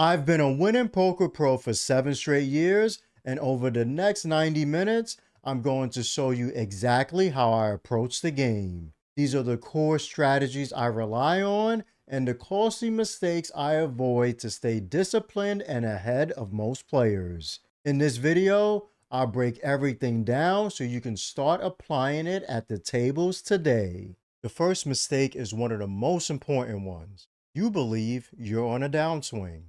I've been a winning poker pro for 7 straight years, and over the next 90 minutes, I'm going to show you exactly how I approach the game. These are the core strategies I rely on and the costly mistakes I avoid to stay disciplined and ahead of most players. In this video, I'll break everything down so you can start applying it at the tables today. The first mistake is one of the most important ones. You believe you're on a downswing.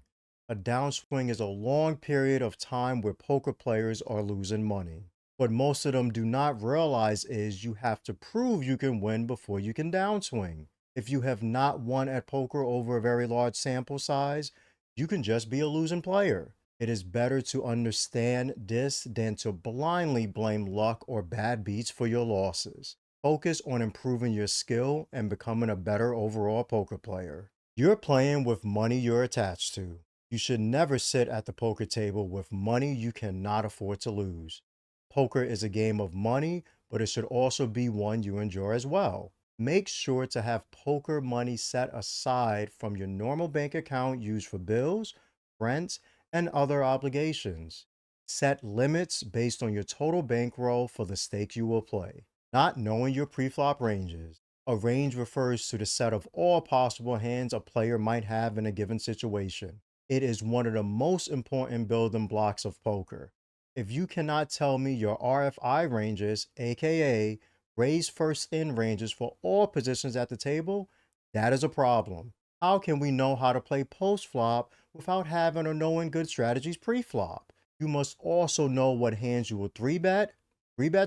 A downswing is a long period of time where poker players are losing money. What most of them do not realize is you have to prove you can win before you can downswing. If you have not won at poker over a very large sample size, you can just be a losing player. It is better to understand this than to blindly blame luck or bad beats for your losses. Focus on improving your skill and becoming a better overall poker player. You're playing with money you're attached to. You should never sit at the poker table with money you cannot afford to lose. Poker is a game of money, but it should also be one you enjoy as well. Make sure to have poker money set aside from your normal bank account used for bills, rent, and other obligations. Set limits based on your total bankroll for the stake you will play. Not knowing your preflop ranges. A range refers to the set of all possible hands a player might have in a given situation. It is one of the most important building blocks of poker. If you cannot tell me your RFI ranges, aka raise first in ranges for all positions at the table, that is a problem. How can we know how to play post flop without having or knowing good strategies pre-flop? You must also know what hands you will 3-bet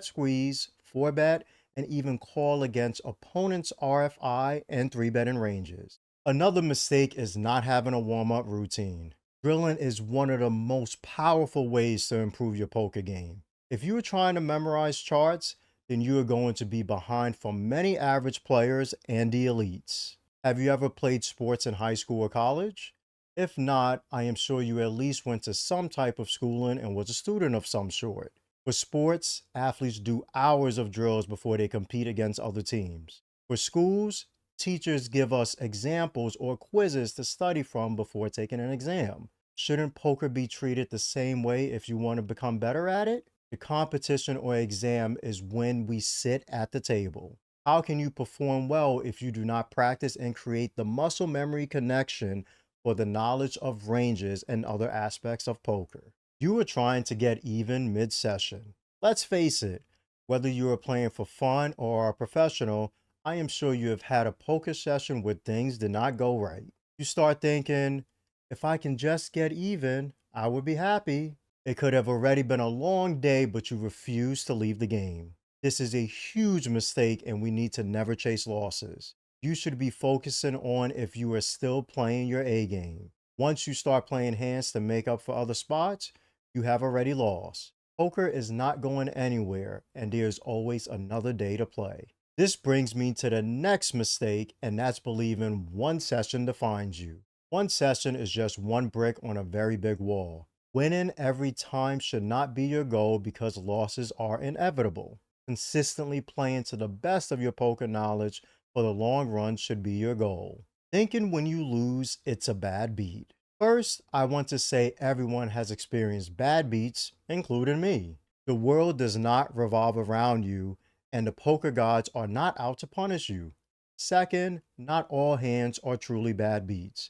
squeeze, 4-bet, and even call against opponents' RFI and 3-betting ranges. Another mistake is not having a warm-up routine. Drilling is one of the most powerful ways to improve your poker game. If you are trying to memorize charts, then you are going to be behind from many average players and the elites. Have you ever played sports in high school or college? If not, I am sure you at least went to some type of schooling and was a student of some sort. For sports, athletes do hours of drills before they compete against other teams. For schools, teachers give us examples or quizzes to study from before taking an exam. Shouldn't poker be treated the same way if you want to become better at it? The competition or exam is when we sit at the table. How can you perform well if you do not practice and create the muscle memory connection for the knowledge of ranges and other aspects of poker? You are trying to get even mid-session. Let's face it, whether you are playing for fun or are a professional, I am sure you have had a poker session where things did not go right. You start thinking, if I can just get even, I would be happy. It could have already been a long day, but you refuse to leave the game. This is a huge mistake, and we need to never chase losses. You should be focusing on if you are still playing your A game. Once you start playing hands to make up for other spots, you have already lost. Poker is not going anywhere, and there's always another day to play. This brings me to the next mistake, and that's believing one session defines you. One session is just one brick on a very big wall. Winning every time should not be your goal because losses are inevitable. Consistently playing to the best of your poker knowledge for the long run should be your goal. Thinking when you lose, it's a bad beat. First, I want to say everyone has experienced bad beats, including me. The world does not revolve around you, and the poker gods are not out to punish you. Second, not all hands are truly bad beats.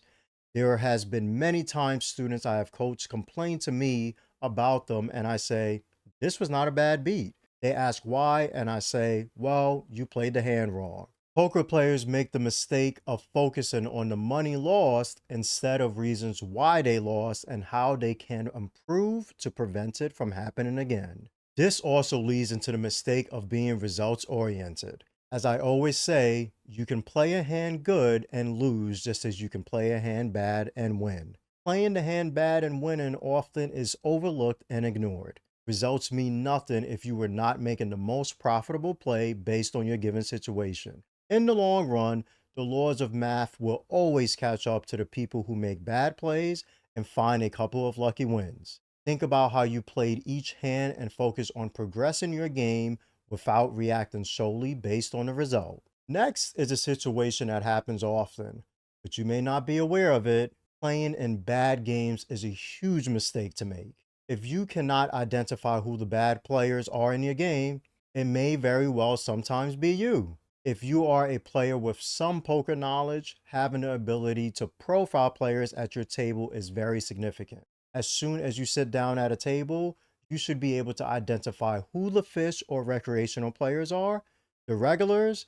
There has been many times students I have coached complain to me about them, and I say, this was not a bad beat. They ask why, and I say, well, you played the hand wrong. Poker players make the mistake of focusing on the money lost instead of reasons why they lost and how they can improve to prevent it from happening again. This also leads into the mistake of being results oriented. As I always say, you can play a hand good and lose just as you can play a hand bad and win. Playing the hand bad and winning often is overlooked and ignored. Results mean nothing if you were not making the most profitable play based on your given situation. In the long run, the laws of math will always catch up to the people who make bad plays and find a couple of lucky wins. Think about how you played each hand and focus on progressing your game without reacting solely based on the result. Next is a situation that happens often, but you may not be aware of it. Playing in bad games is a huge mistake to make. If you cannot identify who the bad players are in your game, it may very well sometimes be you. If you are a player with some poker knowledge, having the ability to profile players at your table is very significant. As soon as you sit down at a table, you should be able to identify who the fish or recreational players are, the regulars,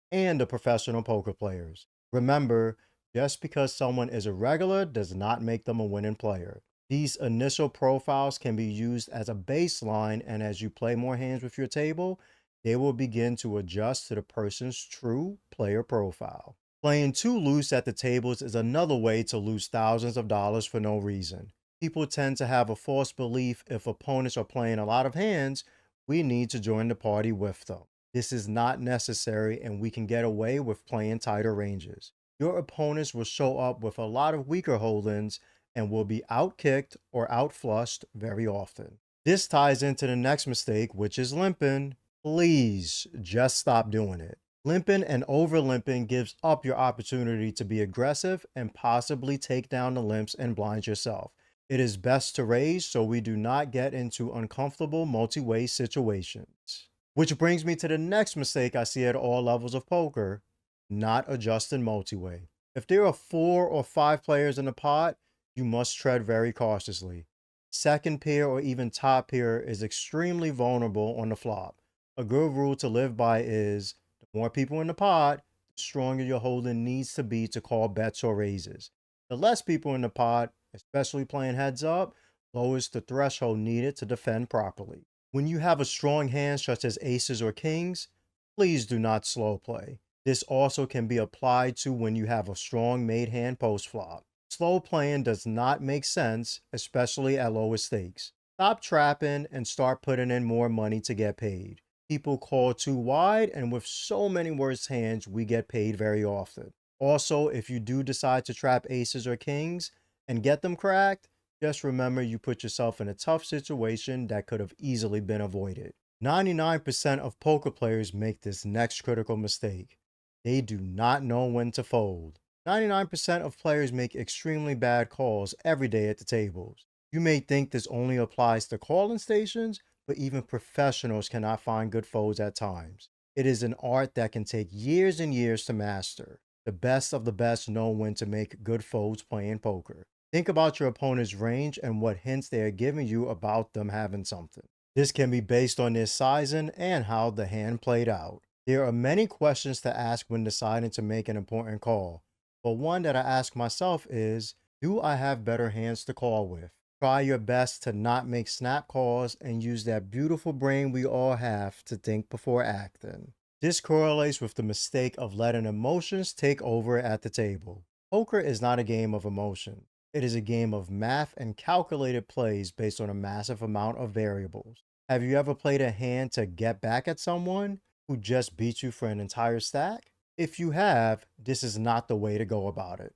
and the professional poker players. Remember, just because someone is a regular does not make them a winning player. These initial profiles can be used as a baseline, and as you play more hands with your table, they will begin to adjust to the person's true player profile. Playing too loose at the tables is another way to lose thousands of dollars for no reason. People tend to have a false belief if opponents are playing a lot of hands, we need to join the party with them. This is not necessary, and we can get away with playing tighter ranges. Your opponents will show up with a lot of weaker holdings and will be outkicked or outflushed very often. This ties into the next mistake, which is limping. Please just stop doing it. Limping and over limping gives up your opportunity to be aggressive and possibly take down the limps and blind yourself. It is best to raise so we do not get into uncomfortable multi-way situations. Which brings me to the next mistake I see at all levels of poker, not adjusting multi-way. If there are 4 or 5 players in the pot, you must tread very cautiously. Second pair or even top pair is extremely vulnerable on the flop. A good rule to live by is the more people in the pot, the stronger your holding needs to be to call bets or raises. The less people in the pot, especially playing heads up, lowers the threshold needed to defend properly. When you have a strong hand such as aces or kings, please do not slow play. This also can be applied to when you have a strong made hand post flop. Slow playing does not make sense, especially at lower stakes. Stop trapping and start putting in more money to get paid. People call too wide, and with so many worse hands, we get paid very often. Also, if you do decide to trap aces or kings and get them cracked, just remember you put yourself in a tough situation that could have easily been avoided. 99% of poker players make this next critical mistake. They do not know when to fold. 99% of players make extremely bad calls every day at the tables. You may think this only applies to calling stations, but even professionals cannot find good folds at times. It is an art that can take years and years to master. The best of the best know when to make good folds playing poker. Think about your opponent's range and what hints they are giving you about them having something. This can be based on their sizing and how the hand played out. There are many questions to ask when deciding to make an important call, but one that I ask myself is, do I have better hands to call with? Try your best to not make snap calls and use that beautiful brain we all have to think before acting. This correlates with the mistake of letting emotions take over at the table. Poker is not a game of emotion. It is a game of math and calculated plays based on a massive amount of variables. Have you ever played a hand to get back at someone who just beat you for an entire stack? If you have, this is not the way to go about it.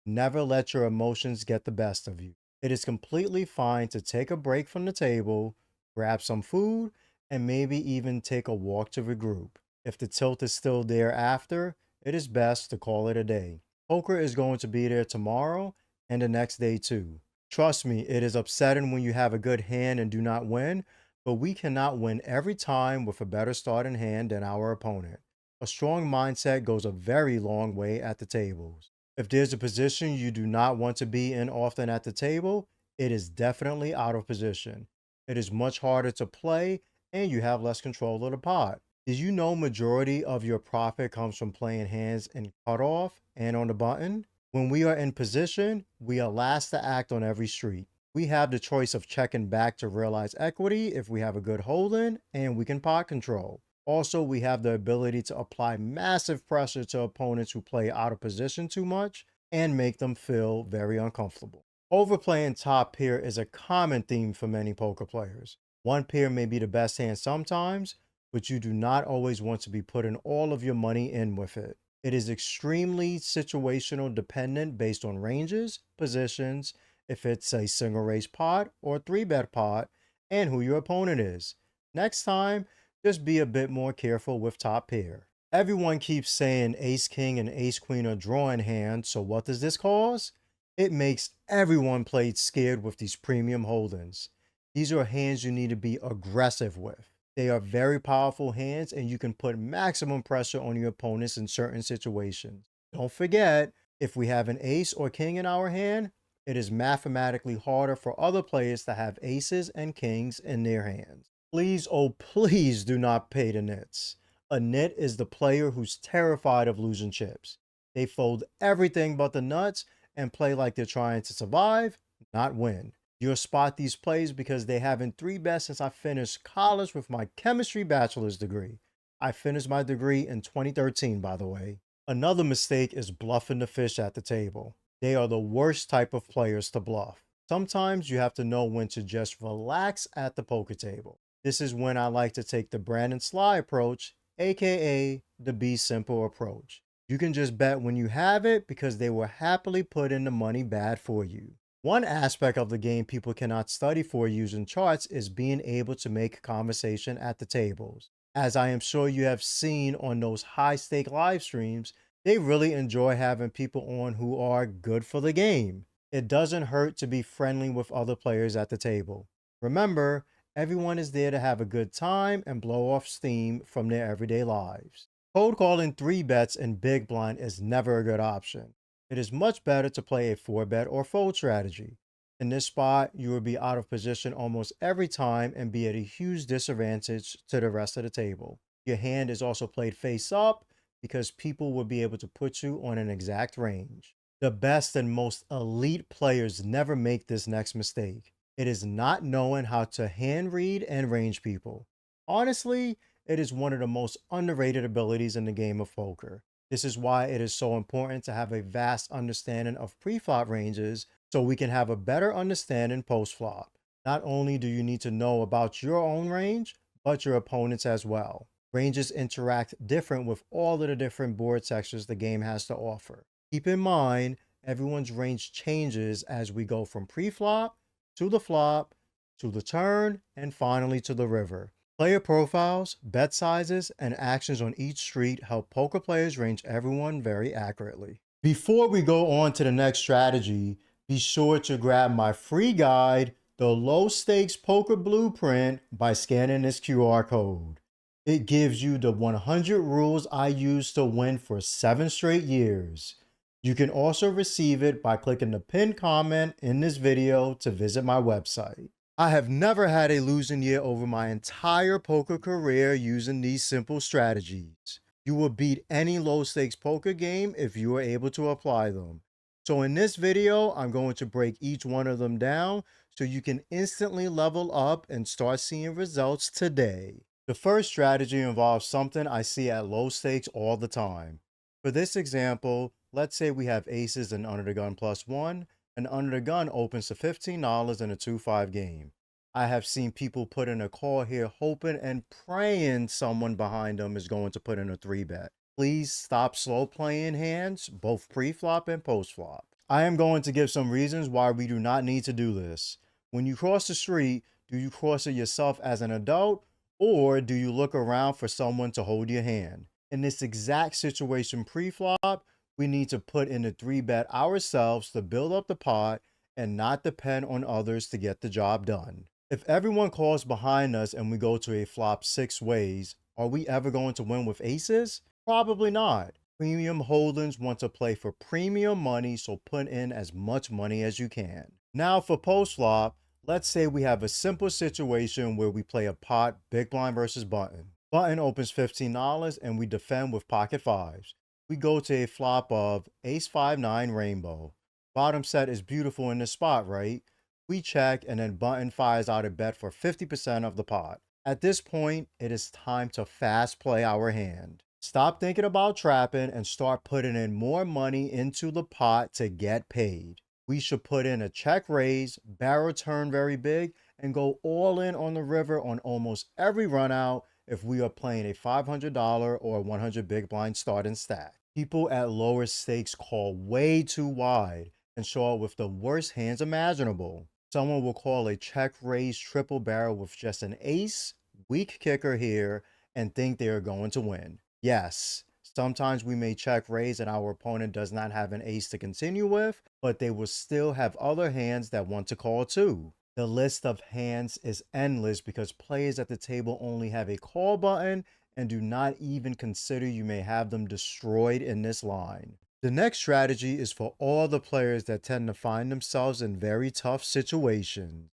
Never let your emotions get the best of you. It is completely fine to take a break from the table, grab some food, and maybe even take a walk to regroup. If the tilt is still there after, it is best to call it a day. Poker is going to be there tomorrow and the next day too. Trust me, it is upsetting when you have a good hand and do not win, but we cannot win every time with a better starting hand than our opponent. A strong mindset goes a very long way at the tables. If there's a position you do not want to be in often at the table, it is definitely out of position. It is much harder to play and you have less control of the pot. Did you know majority of your profit comes from playing hands in cutoff and on the button? When we are in position, we are last to act on every street. We have the choice of checking back to realize equity if we have a good holding, and we can pot control. Also, we have the ability to apply massive pressure to opponents who play out of position too much and make them feel very uncomfortable. Overplaying top pair is a common theme for many poker players. One pair may be the best hand sometimes, but you do not always want to be putting all of your money in with it. It is extremely situational dependent based on ranges, positions, if it's a single raise pot or 3-bet pot, and who your opponent is. Next time, just be a bit more careful with top pair. Everyone keeps saying ace king and ace queen are drawing hands, so what does this cause? It makes everyone play scared with these premium holdings. These are hands you need to be aggressive with. They are very powerful hands, and you can put maximum pressure on your opponents in certain situations. Don't forget, if we have an ace or king in our hand, it is mathematically harder for other players to have aces and kings in their hands. Please, oh please do not pay the nits. A nit is the player who's terrified of losing chips. They fold everything but the nuts and play like they're trying to survive, not win. You'll spot these plays because they haven't 3-bet since I finished college with my chemistry bachelor's degree. I finished my degree in 2013, by the way. Another mistake is bluffing the fish at the table. They are the worst type of players to bluff. Sometimes you have to know when to just relax at the poker table. This is when I like to take the Brandon Sligh approach, aka the be simple approach. You can just bet when you have it because they will happily put in the money bad for you. One aspect of the game people cannot study for using charts is being able to make conversation at the tables. As I am sure you have seen on those high stake live streams, they really enjoy having people on who are good for the game. It doesn't hurt to be friendly with other players at the table. Remember, everyone is there to have a good time and blow off steam from their everyday lives. Cold calling 3-bets in big blind is never a good option. It is much better to play a 4-bet or fold strategy. In this spot, you will be out of position almost every time and be at a huge disadvantage to the rest of the table. Your hand is also played face up because people will be able to put you on an exact range. The best and most elite players never make this next mistake. It is not knowing how to hand read and range people. Honestly, it is one of the most underrated abilities in the game of poker. This is why it is so important to have a vast understanding of pre-flop ranges so we can have a better understanding post-flop. Not only do you need to know about your own range, but your opponent's as well. Ranges interact different with all of the different board textures the game has to offer. Keep in mind, everyone's range changes as we go from pre-flop to the flop to the turn and finally to the river. Player profiles, bet sizes, and actions on each street help poker players range everyone very accurately. Before we go on to the next strategy, be sure to grab my free guide, The Low Stakes Poker Blueprint, by scanning this QR code. It gives you the 100 rules I used to win for 7 straight years. You can also receive it by clicking the pinned comment in this video to visit my website. I have never had a losing year over my entire poker career using these simple strategies. You will beat any low stakes poker game if you are able to apply them. So in this video, I'm going to break each one of them down so you can instantly level up and start seeing results today. The first strategy involves something I see at low stakes all the time. For this example, let's say we have aces and under the gun +1, and under the gun opens to $15 in a 2-5 game. I have seen people put in a call here hoping and praying someone behind them is going to put in a 3-bet. Please stop slow playing hands, both pre-flop and post-flop. I am going to give some reasons why we do not need to do this. When you cross the street, do you cross it yourself as an adult, or do you look around for someone to hold your hand? In this exact situation pre-flop, we need to put in a 3-bet ourselves to build up the pot and not depend on others to get the job done. If everyone calls behind us and we go to a flop 6 ways, are we ever going to win with aces? Probably not. Premium holdings want to play for premium money, so put in as much money as you can. Now for post flop, let's say we have a simple situation where we play a pot big blind versus button. Button opens $15 and we defend with pocket fives. We go to a flop of ace 5-9 rainbow. Bottom set is beautiful in this spot, right? We check and then button fires out a bet for 50% of the pot. At this point, it is time to fast play our hand. Stop thinking about trapping and start putting in more money into the pot to get paid. We should put in a check raise, barrel turn very big, and go all in on the river on almost every run out if we are playing a $500 or 100 big blind starting stack. People at lower stakes call way too wide and show up with the worst hands imaginable. Someone will call a check raise triple barrel with just an ace, weak kicker here, and think they are going to win. Yes, sometimes we may check raise and our opponent does not have an ace to continue with, but they will still have other hands that want to call too. The list of hands is endless because players at the table only have a call button and do not even consider you may have them destroyed in this line. The next strategy is for all the players that tend to find themselves in very tough situations.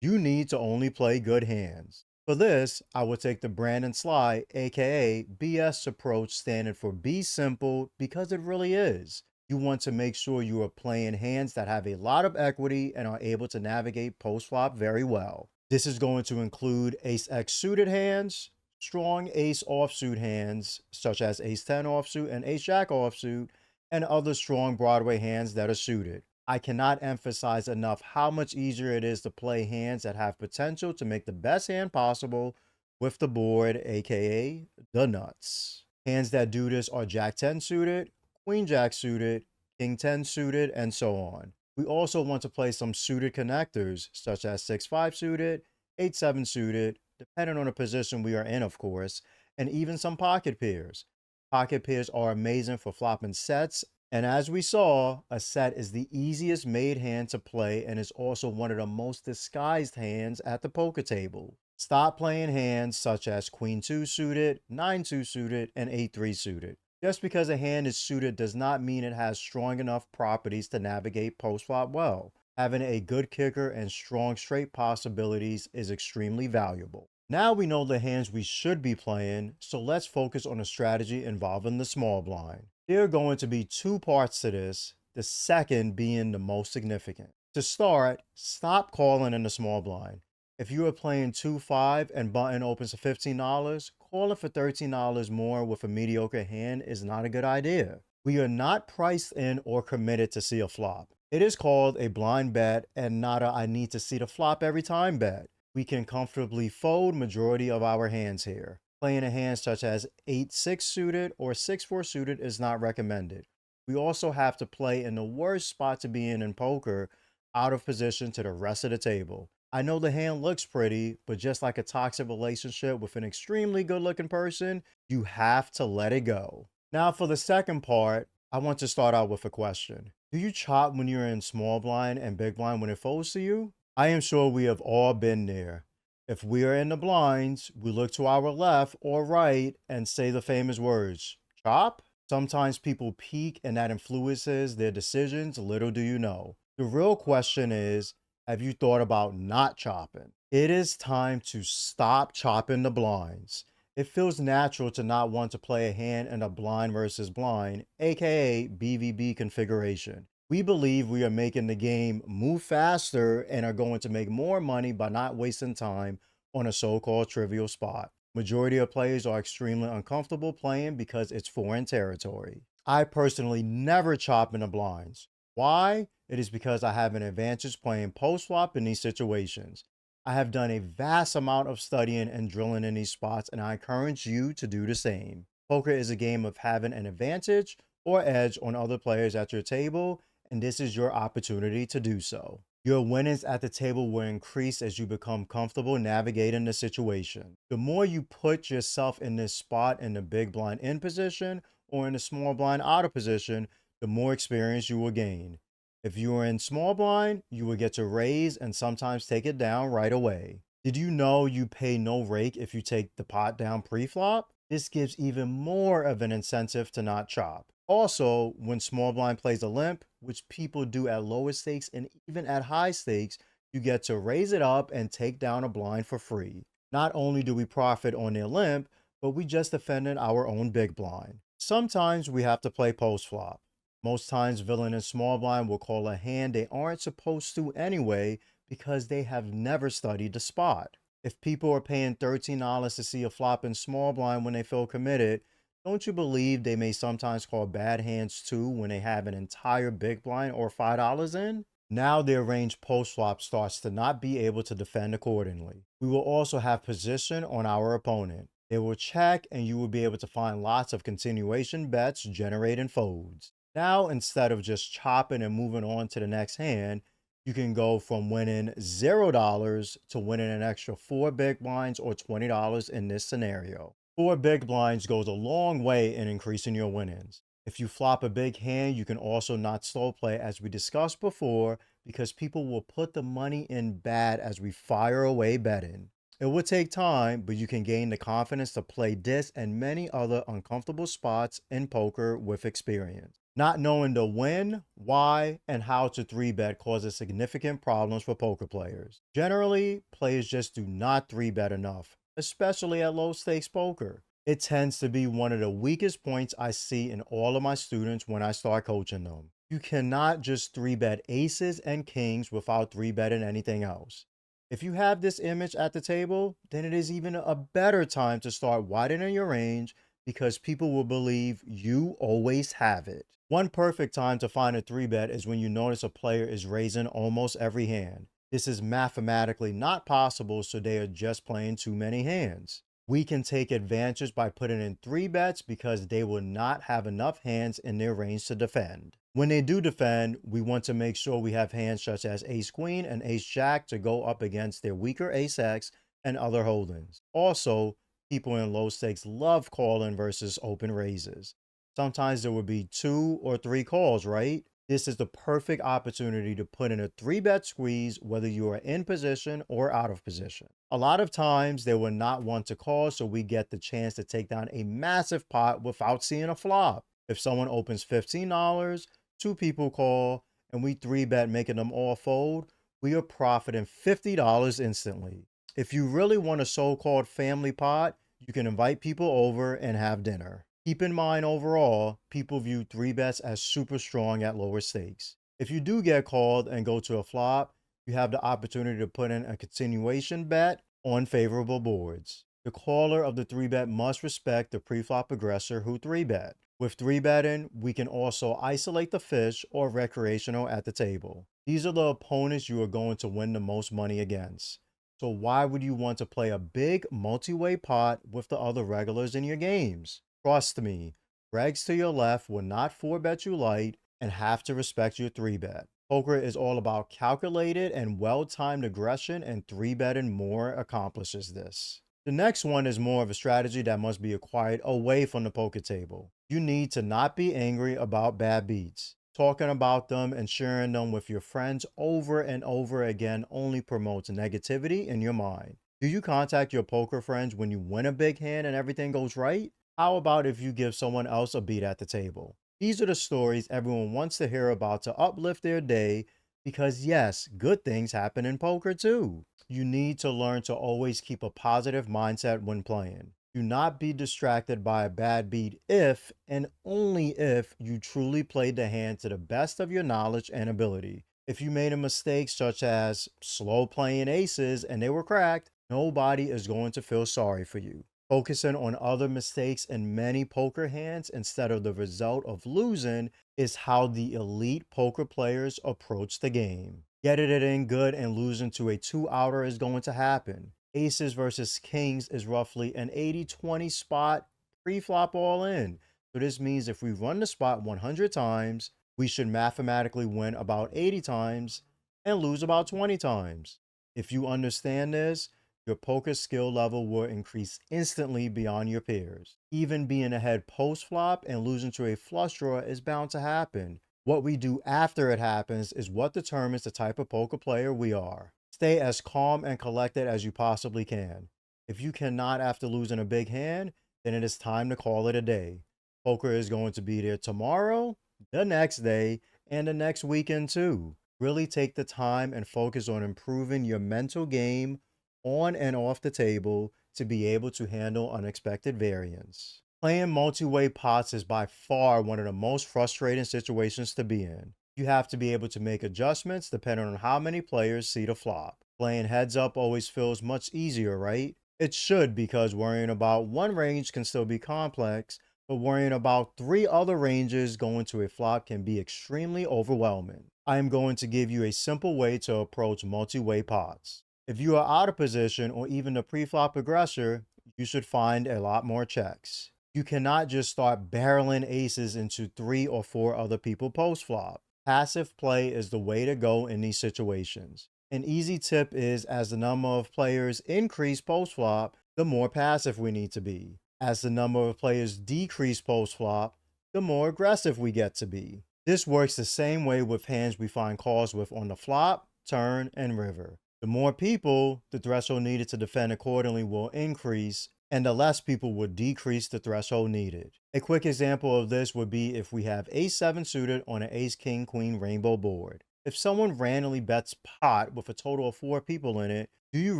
You need to only play good hands. For this, I would take the Brandon Sligh, aka BS approach, standing for Be Simple, because it really is. You want to make sure you are playing hands that have a lot of equity and are able to navigate post flop very well. This is going to include Ace X suited hands, strong Ace offsuit hands, such as Ace 10 offsuit and Ace Jack offsuit, and other strong Broadway hands that are suited. I cannot emphasize enough how much easier it is to play hands that have potential to make the best hand possible with the board, aka the nuts. Hands that do this are Jack 10 suited, Queen Jack suited, King 10 suited, and so on. We also want to play some suited connectors, such as 6-5 suited, 8-7 suited, depending on the position we are in, of course, and even some pocket pairs. Pocket pairs are amazing for flopping sets, and as we saw, a set is the easiest made hand to play and is also one of the most disguised hands at the poker table. Stop playing hands such as Queen 2 suited, 9-2 suited, and 8-3 suited. Just because a hand is suited does not mean it has strong enough properties to navigate post-flop well. Having a good kicker and strong straight possibilities is extremely valuable. Now we know the hands we should be playing, so let's focus on a strategy involving the small blind. There are going to be two parts to this, the second being the most significant. To start, stop calling in the small blind. If you are playing 2-5 and button opens to $15, calling for $13 more with a mediocre hand is not a good idea. We are not priced in or committed to see a flop. It is called a blind bet and not a I need to see the flop every time bet. We can comfortably fold majority of our hands here. Playing a hand such as 8-6 suited or 6-4 suited is not recommended. We also have to play in the worst spot to be in poker, out of position to the rest of the table. I know the hand looks pretty, but just like a toxic relationship with an extremely good looking person, you have to let it go. Now for the second part, I want to start out with a question. Do you chop when you're in small blind and big blind when it folds to you? I am sure we have all been there. If we are in the blinds, we look to our left or right and say the famous words, chop? Sometimes people peek and that influences their decisions, little do you know. The real question is, have you thought about not chopping? It is time to stop chopping the blinds. It feels natural to not want to play a hand in a blind versus blind, aka BVB configuration. We believe we are making the game move faster and are going to make more money by not wasting time on a so-called trivial spot. Majority of players are extremely uncomfortable playing because it's foreign territory. I personally never chop in the blinds. Why? It is because I have an advantage playing post-flop in these situations. I have done a vast amount of studying and drilling in these spots, and I encourage you to do the same. Poker is a game of having an advantage or edge on other players at your table, and this is your opportunity to do so. Your winnings at the table will increase as you become comfortable navigating the situation. The more you put yourself in this spot in the big blind in position or in the small blind out of position, the more experience you will gain. If you are in small blind, you will get to raise and sometimes take it down right away. Did you know you pay no rake if you take the pot down pre-flop? This gives even more of an incentive to not chop. Also, when small blind plays a limp, which people do at lower stakes and even at high stakes, you get to raise it up and take down a blind for free. Not only do we profit on their limp, but we just defended our own big blind. Sometimes we have to play post flop. Most times villain and small blind will call a hand they aren't supposed to anyway because they have never studied the spot. If people are paying $13 to see a flop in small blind when they feel committed, don't you believe they may sometimes call bad hands too when they have an entire big blind or $5 in? Now their range post flop starts to not be able to defend accordingly. We will also have position on our opponent. They will check and you will be able to find lots of continuation bets generating folds. Now, instead of just chopping and moving on to the next hand, you can go from winning $0 to winning an extra 4 big blinds or $20 in this scenario. 4 big blinds goes a long way in increasing your winnings. If you flop a big hand, you can also not slow play as we discussed before because people will put the money in bad as we fire away betting. It would take time, but you can gain the confidence to play this and many other uncomfortable spots in poker with experience. Not knowing the when, why, and how to 3-bet causes significant problems for poker players. Generally, players just do not 3-bet enough, especially at low stakes poker. It tends to be one of the weakest points I see in all of my students when I start coaching them. You cannot just 3-bet aces and kings without 3-betting anything else. If you have this image at the table, then it is even a better time to start widening your range because people will believe you always have it. One perfect time to find a 3-bet is when you notice a player is raising almost every hand. This is mathematically not possible, so they are just playing too many hands. We can take advantage by putting in 3-bets because they will not have enough hands in their range to defend. When they do defend, we want to make sure we have hands such as ace queen and ace jack to go up against their weaker ace x and other holdings. Also, people in low stakes love calling versus open raises. Sometimes there will be 2 or 3 calls, right? This is the perfect opportunity to put in a 3-bet squeeze whether you are in position or out of position. A lot of times they will not want to call, so we get the chance to take down a massive pot without seeing a flop. If someone opens $15, 2 people call, and we 3-bet making them all fold, we are profiting $50 instantly. If you really want a so-called family pot, you can invite people over and have dinner. Keep in mind, overall, people view 3-bets as super strong at lower stakes. If you do get called and go to a flop, you have the opportunity to put in a continuation bet on favorable boards. The caller of the 3-bet must respect the pre-flop aggressor who 3-bet. With 3-betting, we can also isolate the fish or recreational at the table. These are the opponents you are going to win the most money against. So why would you want to play a big multi-way pot with the other regulars in your games? Trust me, Regs to your left will not 4-bet you light and have to respect your 3-bet. Poker is all about calculated and well-timed aggression, and 3-betting more accomplishes this. The next one is more of a strategy that must be acquired away from the poker table. You need to not be angry about bad beats. Talking about them and sharing them with your friends over and over again only promotes negativity in your mind. Do you contact your poker friends when you win a big hand and everything goes right? How about if you give someone else a beat at the table? These are the stories everyone wants to hear about to uplift their day because, yes, good things happen in poker too. You need to learn to always keep a positive mindset when playing. Do not be distracted by a bad beat if and only if you truly played the hand to the best of your knowledge and ability. If you made a mistake such as slow playing aces and they were cracked, nobody is going to feel sorry for you. Focusing on other mistakes in many poker hands instead of the result of losing is how the elite poker players approach the game. Getting it in good and losing to a 2-outer is going to happen. Aces versus kings is roughly an 80-20 spot pre-flop all in. So this means if we run the spot 100 times, we should mathematically win about 80 times and lose about 20 times. If you understand this, your poker skill level will increase instantly beyond your peers. Even being ahead post-flop and losing to a flush draw is bound to happen. What we do after it happens is what determines the type of poker player we are. Stay as calm and collected as you possibly can. If you cannot after losing a big hand, then it is time to call it a day. Poker is going to be there tomorrow, the next day, and the next weekend too. Really take the time and focus on improving your mental game on and off the table to be able to handle unexpected variance. Playing multi-way pots is by far one of the most frustrating situations to be in. You have to be able to make adjustments depending on how many players see the flop. Playing heads up always feels much easier, right? It should, because worrying about one range can still be complex, but worrying about 3 other ranges going to a flop can be extremely overwhelming. I am going to give you a simple way to approach multi-way pots. If you are out of position or even the pre-flop aggressor, you should find a lot more checks. You cannot just start barreling aces into 3 or 4 other people post-flop. Passive play is the way to go in these situations. An easy tip is, as the number of players increase post-flop, the more passive we need to be. As the number of players decrease post-flop, the more aggressive we get to be. This works the same way with hands we find calls with on the flop, turn, and river. The more people, the threshold needed to defend accordingly will increase, and the less people would decrease the threshold needed. A quick example of this would be if we have ace 7 suited on an ace king queen rainbow board. If someone randomly bets pot with a total of 4 people in it, do you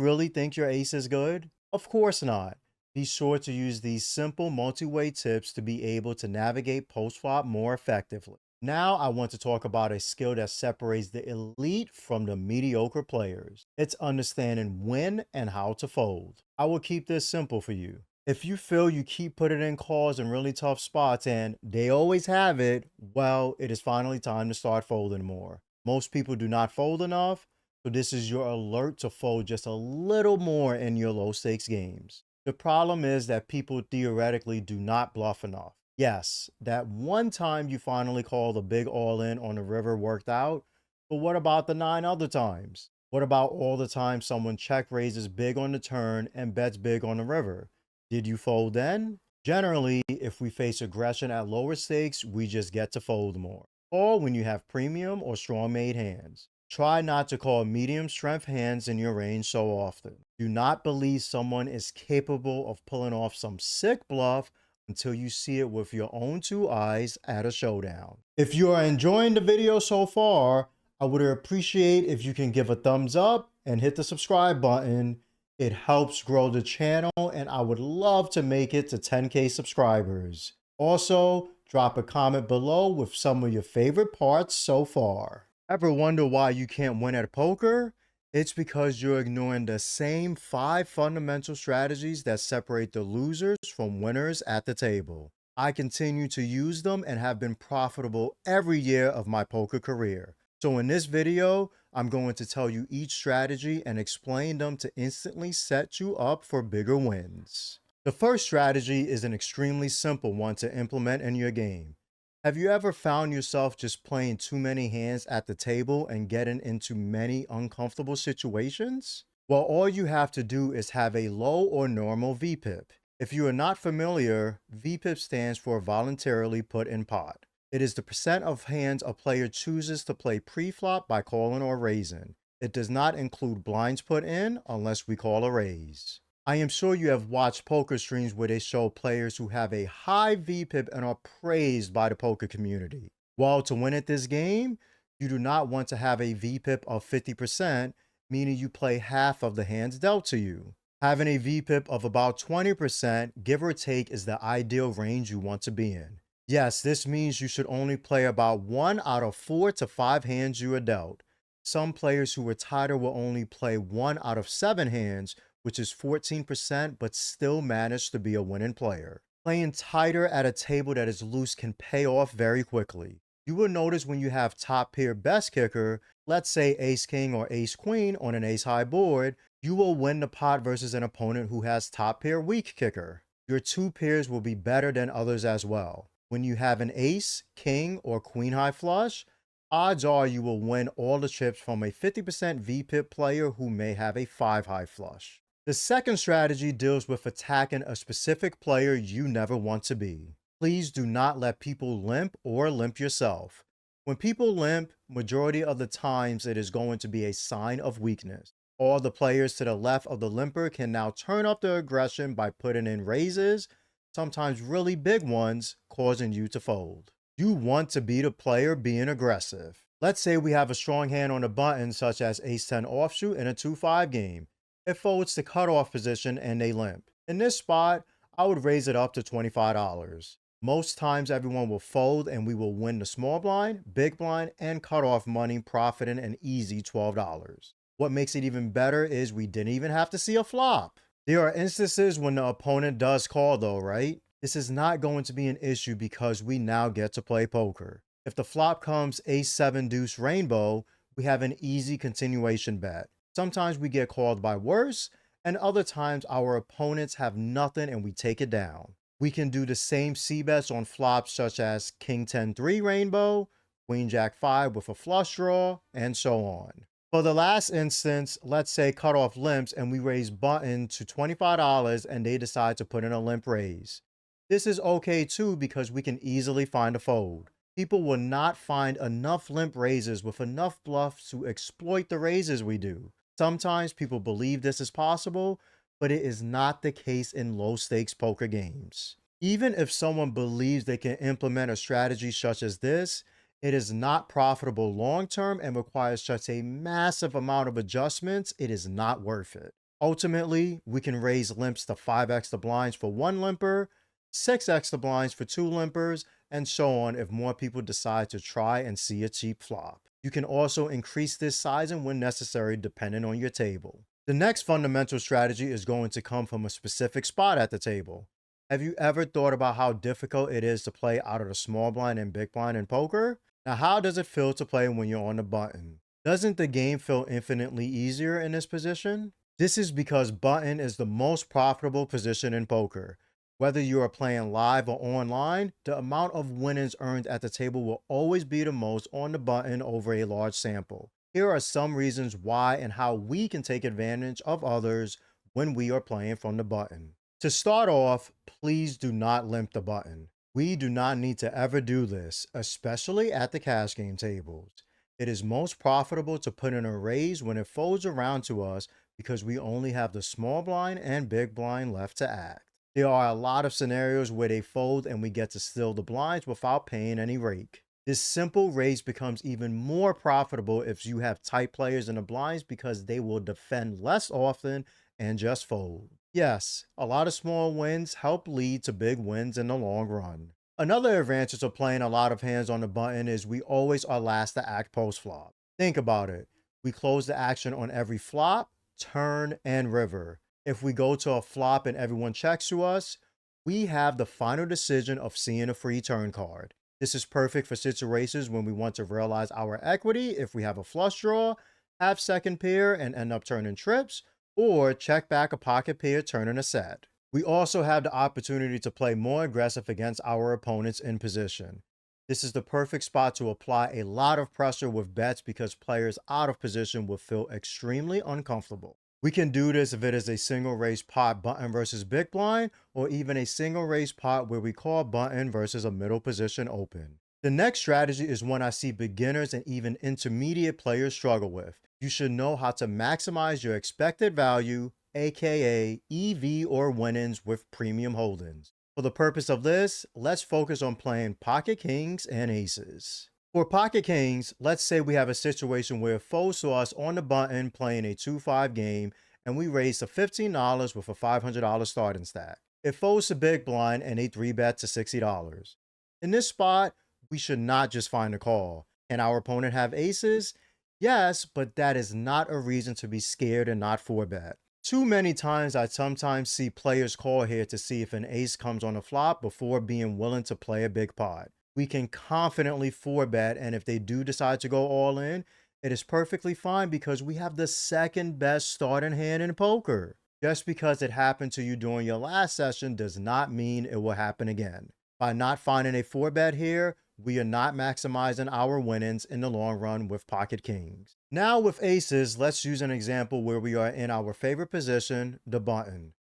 really think your ace is good? Of course not. Be sure to use these simple multi-way tips to be able to navigate post-flop more effectively. Now I want to talk about a skill that separates the elite from the mediocre players. It's understanding when and how to fold. I will keep this simple for you. If you feel you keep putting in calls in really tough spots and they always have it, well, it is finally time to start folding more. Most people do not fold enough, so this is your alert to fold just a little more in your low stakes games. The problem is that people theoretically do not bluff enough. Yes, that one time you finally called a big all-in on the river worked out, but what about the 9 other times? What about all the times someone check raises big on the turn and bets big on the river? Did you fold then? Generally, if we face aggression at lower stakes, we just get to fold more. Or when you have premium or strong made hands. Try not to call medium strength hands in your range so often. Do not believe someone is capable of pulling off some sick bluff until you see it with your own 2 eyes at a showdown. If you are enjoying the video so far, I would appreciate if you can give a thumbs up and hit the subscribe button. It helps grow the channel and I would love to make it to 10K subscribers. Also, drop a comment below with some of your favorite parts so far. Ever wonder why you can't win at poker? It's because you're ignoring the same 5 fundamental strategies that separate the losers from winners at the table. I continue to use them and have been profitable every year of my poker career. So in this video, I'm going to tell you each strategy and explain them to instantly set you up for bigger wins. The first strategy is an extremely simple one to implement in your game. Have you ever found yourself just playing too many hands at the table and getting into many uncomfortable situations? Well, all you have to do is have a low or normal VPIP. If you are not familiar, VPIP stands for voluntarily put in pot. It is the percent of hands a player chooses to play pre-flop by calling or raising. It does not include blinds put in unless we call a raise. I am sure you have watched poker streams where they show players who have a high VPIP and are praised by the poker community. While to win at this game, you do not want to have a VPIP of 50%, meaning you play half of the hands dealt to you. Having a VPIP of about 20%, give or take, is the ideal range you want to be in. Yes, this means you should only play about 1 out of 4 to 5 hands you are dealt. Some players who are tighter will only play 1 out of 7 hands, which is 14%, but still manage to be a winning player. Playing tighter at a table that is loose can pay off very quickly. You will notice when you have top pair best kicker, let's say ace king or ace queen on an ace high board, you will win the pot versus an opponent who has top pair weak kicker. Your 2 pairs will be better than others as well. When you have an ace, king, or queen high flush, odds are you will win all the chips from a 50% VPIP player who may have a 5 high flush. The second strategy deals with attacking a specific player you never want to be. Please do not let people limp or limp yourself. When people limp, majority of the times it is going to be a sign of weakness. All the players to the left of the limper can now turn up their aggression by putting in raises, sometimes really big ones, causing you to fold. You want to be the player being aggressive. Let's say we have a strong hand on the button such as ace-10 offsuit in a 2-5 game. It folds to cutoff position and they limp. In this spot, I would raise it up to $25. Most times everyone will fold and we will win the small blind, big blind, and cutoff money, profiting an easy $12. What makes it even better is we didn't even have to see a flop. There are instances when the opponent does call though, right? This is not going to be an issue because we now get to play poker. If the flop comes ace-7 deuce rainbow, we have an easy continuation bet. Sometimes we get called by worse, and other times our opponents have nothing and we take it down. We can do the same c-bets on flops such as king 10-3 rainbow, queen jack 5 with a flush draw, and so on. For the last instance, let's say cutoff limps and we raise button to $25 and they decide to put in a limp raise. This is okay too because we can easily find a fold. People will not find enough limp raises with enough bluffs to exploit the raises we do. Sometimes people believe this is possible, but it is not the case in low stakes poker games. Even if someone believes they can implement a strategy such as this, it is not profitable long term and requires such a massive amount of adjustments, it is not worth it. Ultimately, we can raise limps to 5x the blinds for one limper, 6x the blinds for two limpers, and so on if more people decide to try and see a cheap flop. You can also increase this sizing when necessary depending on your table. The next fundamental strategy is going to come from a specific spot at the table. Have you ever thought about how difficult it is to play out of the small blind and big blind in poker? Now, how does it feel to play when you're on the button? Doesn't the game feel infinitely easier in this position? This is because button is the most profitable position in poker. Whether you are playing live or online, the amount of winnings earned at the table will always be the most on the button over a large sample. Here are some reasons why and how we can take advantage of others when we are playing from the button. To start off, please do not limp the button. We do not need to ever do this, especially at the cash game tables. It is most profitable to put in a raise when it folds around to us because we only have the small blind and big blind left to act. There are a lot of scenarios where they fold and we get to steal the blinds without paying any rake. This simple raise becomes even more profitable if you have tight players in the blinds because they will defend less often and just fold. Yes, a lot of small wins help lead to big wins in the long run. Another advantage of playing a lot of hands on the button is we always are last to act post flop. Think about it. We close the action on every flop, turn, and river. If we go to a flop and everyone checks to us, we have the final decision of seeing a free turn card. This is perfect for situations when we want to realize our equity if we have a flush draw, have second pair and end up turning trips, or check back a pocket pair turning a set. We also have the opportunity to play more aggressive against our opponents in position. This is the perfect spot to apply a lot of pressure with bets because players out of position will feel extremely uncomfortable. We can do this if it is a single raise pot button versus big blind, or even a single raise pot where we call button versus a middle position open. The next strategy is one I see beginners and even intermediate players struggle with. You should know how to maximize your expected value, aka EV or winnings with premium holdings. For the purpose of this, let's focus on playing pocket kings and aces. For pocket kings, let's say we have a situation where foe saw us on the button playing a 2-5 game and we raised to $15 with a $500 starting stack. It folds to big blind and a 3-bet to $60. In this spot, we should not just find a call. Can our opponent have aces? Yes, but that is not a reason to be scared and not 4-bet. Too many times I sometimes see players call here to see if an ace comes on the flop before being willing to play a big pot. We can confidently 4-bet, and if they do decide to go all in, it is perfectly fine because we have the second best starting hand in poker. Just because it happened to you during your last session does not mean it will happen again. By not finding a 4-bet here, we are not maximizing our winnings in the long run with pocket kings. Now with aces, let's use an example where we are in our favorite position, the button.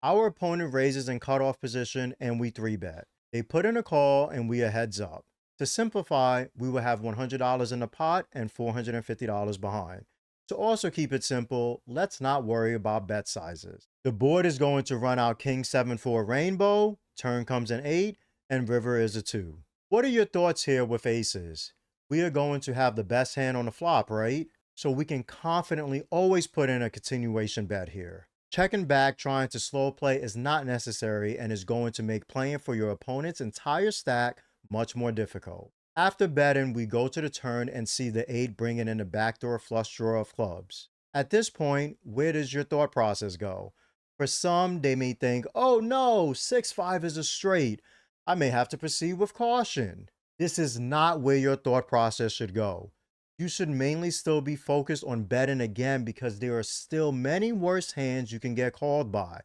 Our opponent raises in cutoff position and we 3-bet. They put in a call and we are heads up. To simplify, we will have $100 in the pot and $450 behind. To also keep it simple, let's not worry about bet sizes. The board is going to run out King 7 for a rainbow, turn comes in 8, and river is a 2. What are your thoughts here with aces? We are going to have the best hand on the flop, right? So we can confidently always put in a continuation bet here. Checking back trying to slow play is not necessary and is going to make playing for your opponent's entire stack much more difficult. After betting, we go to the turn and see the 8 bringing in the backdoor flush draw of clubs. At this point, where does your thought process go? For some, they may think, oh no, 6-5 is a straight. I may have to proceed with caution. This is not where your thought process should go. You should mainly still be focused on betting again because there are still many worse hands you can get called by,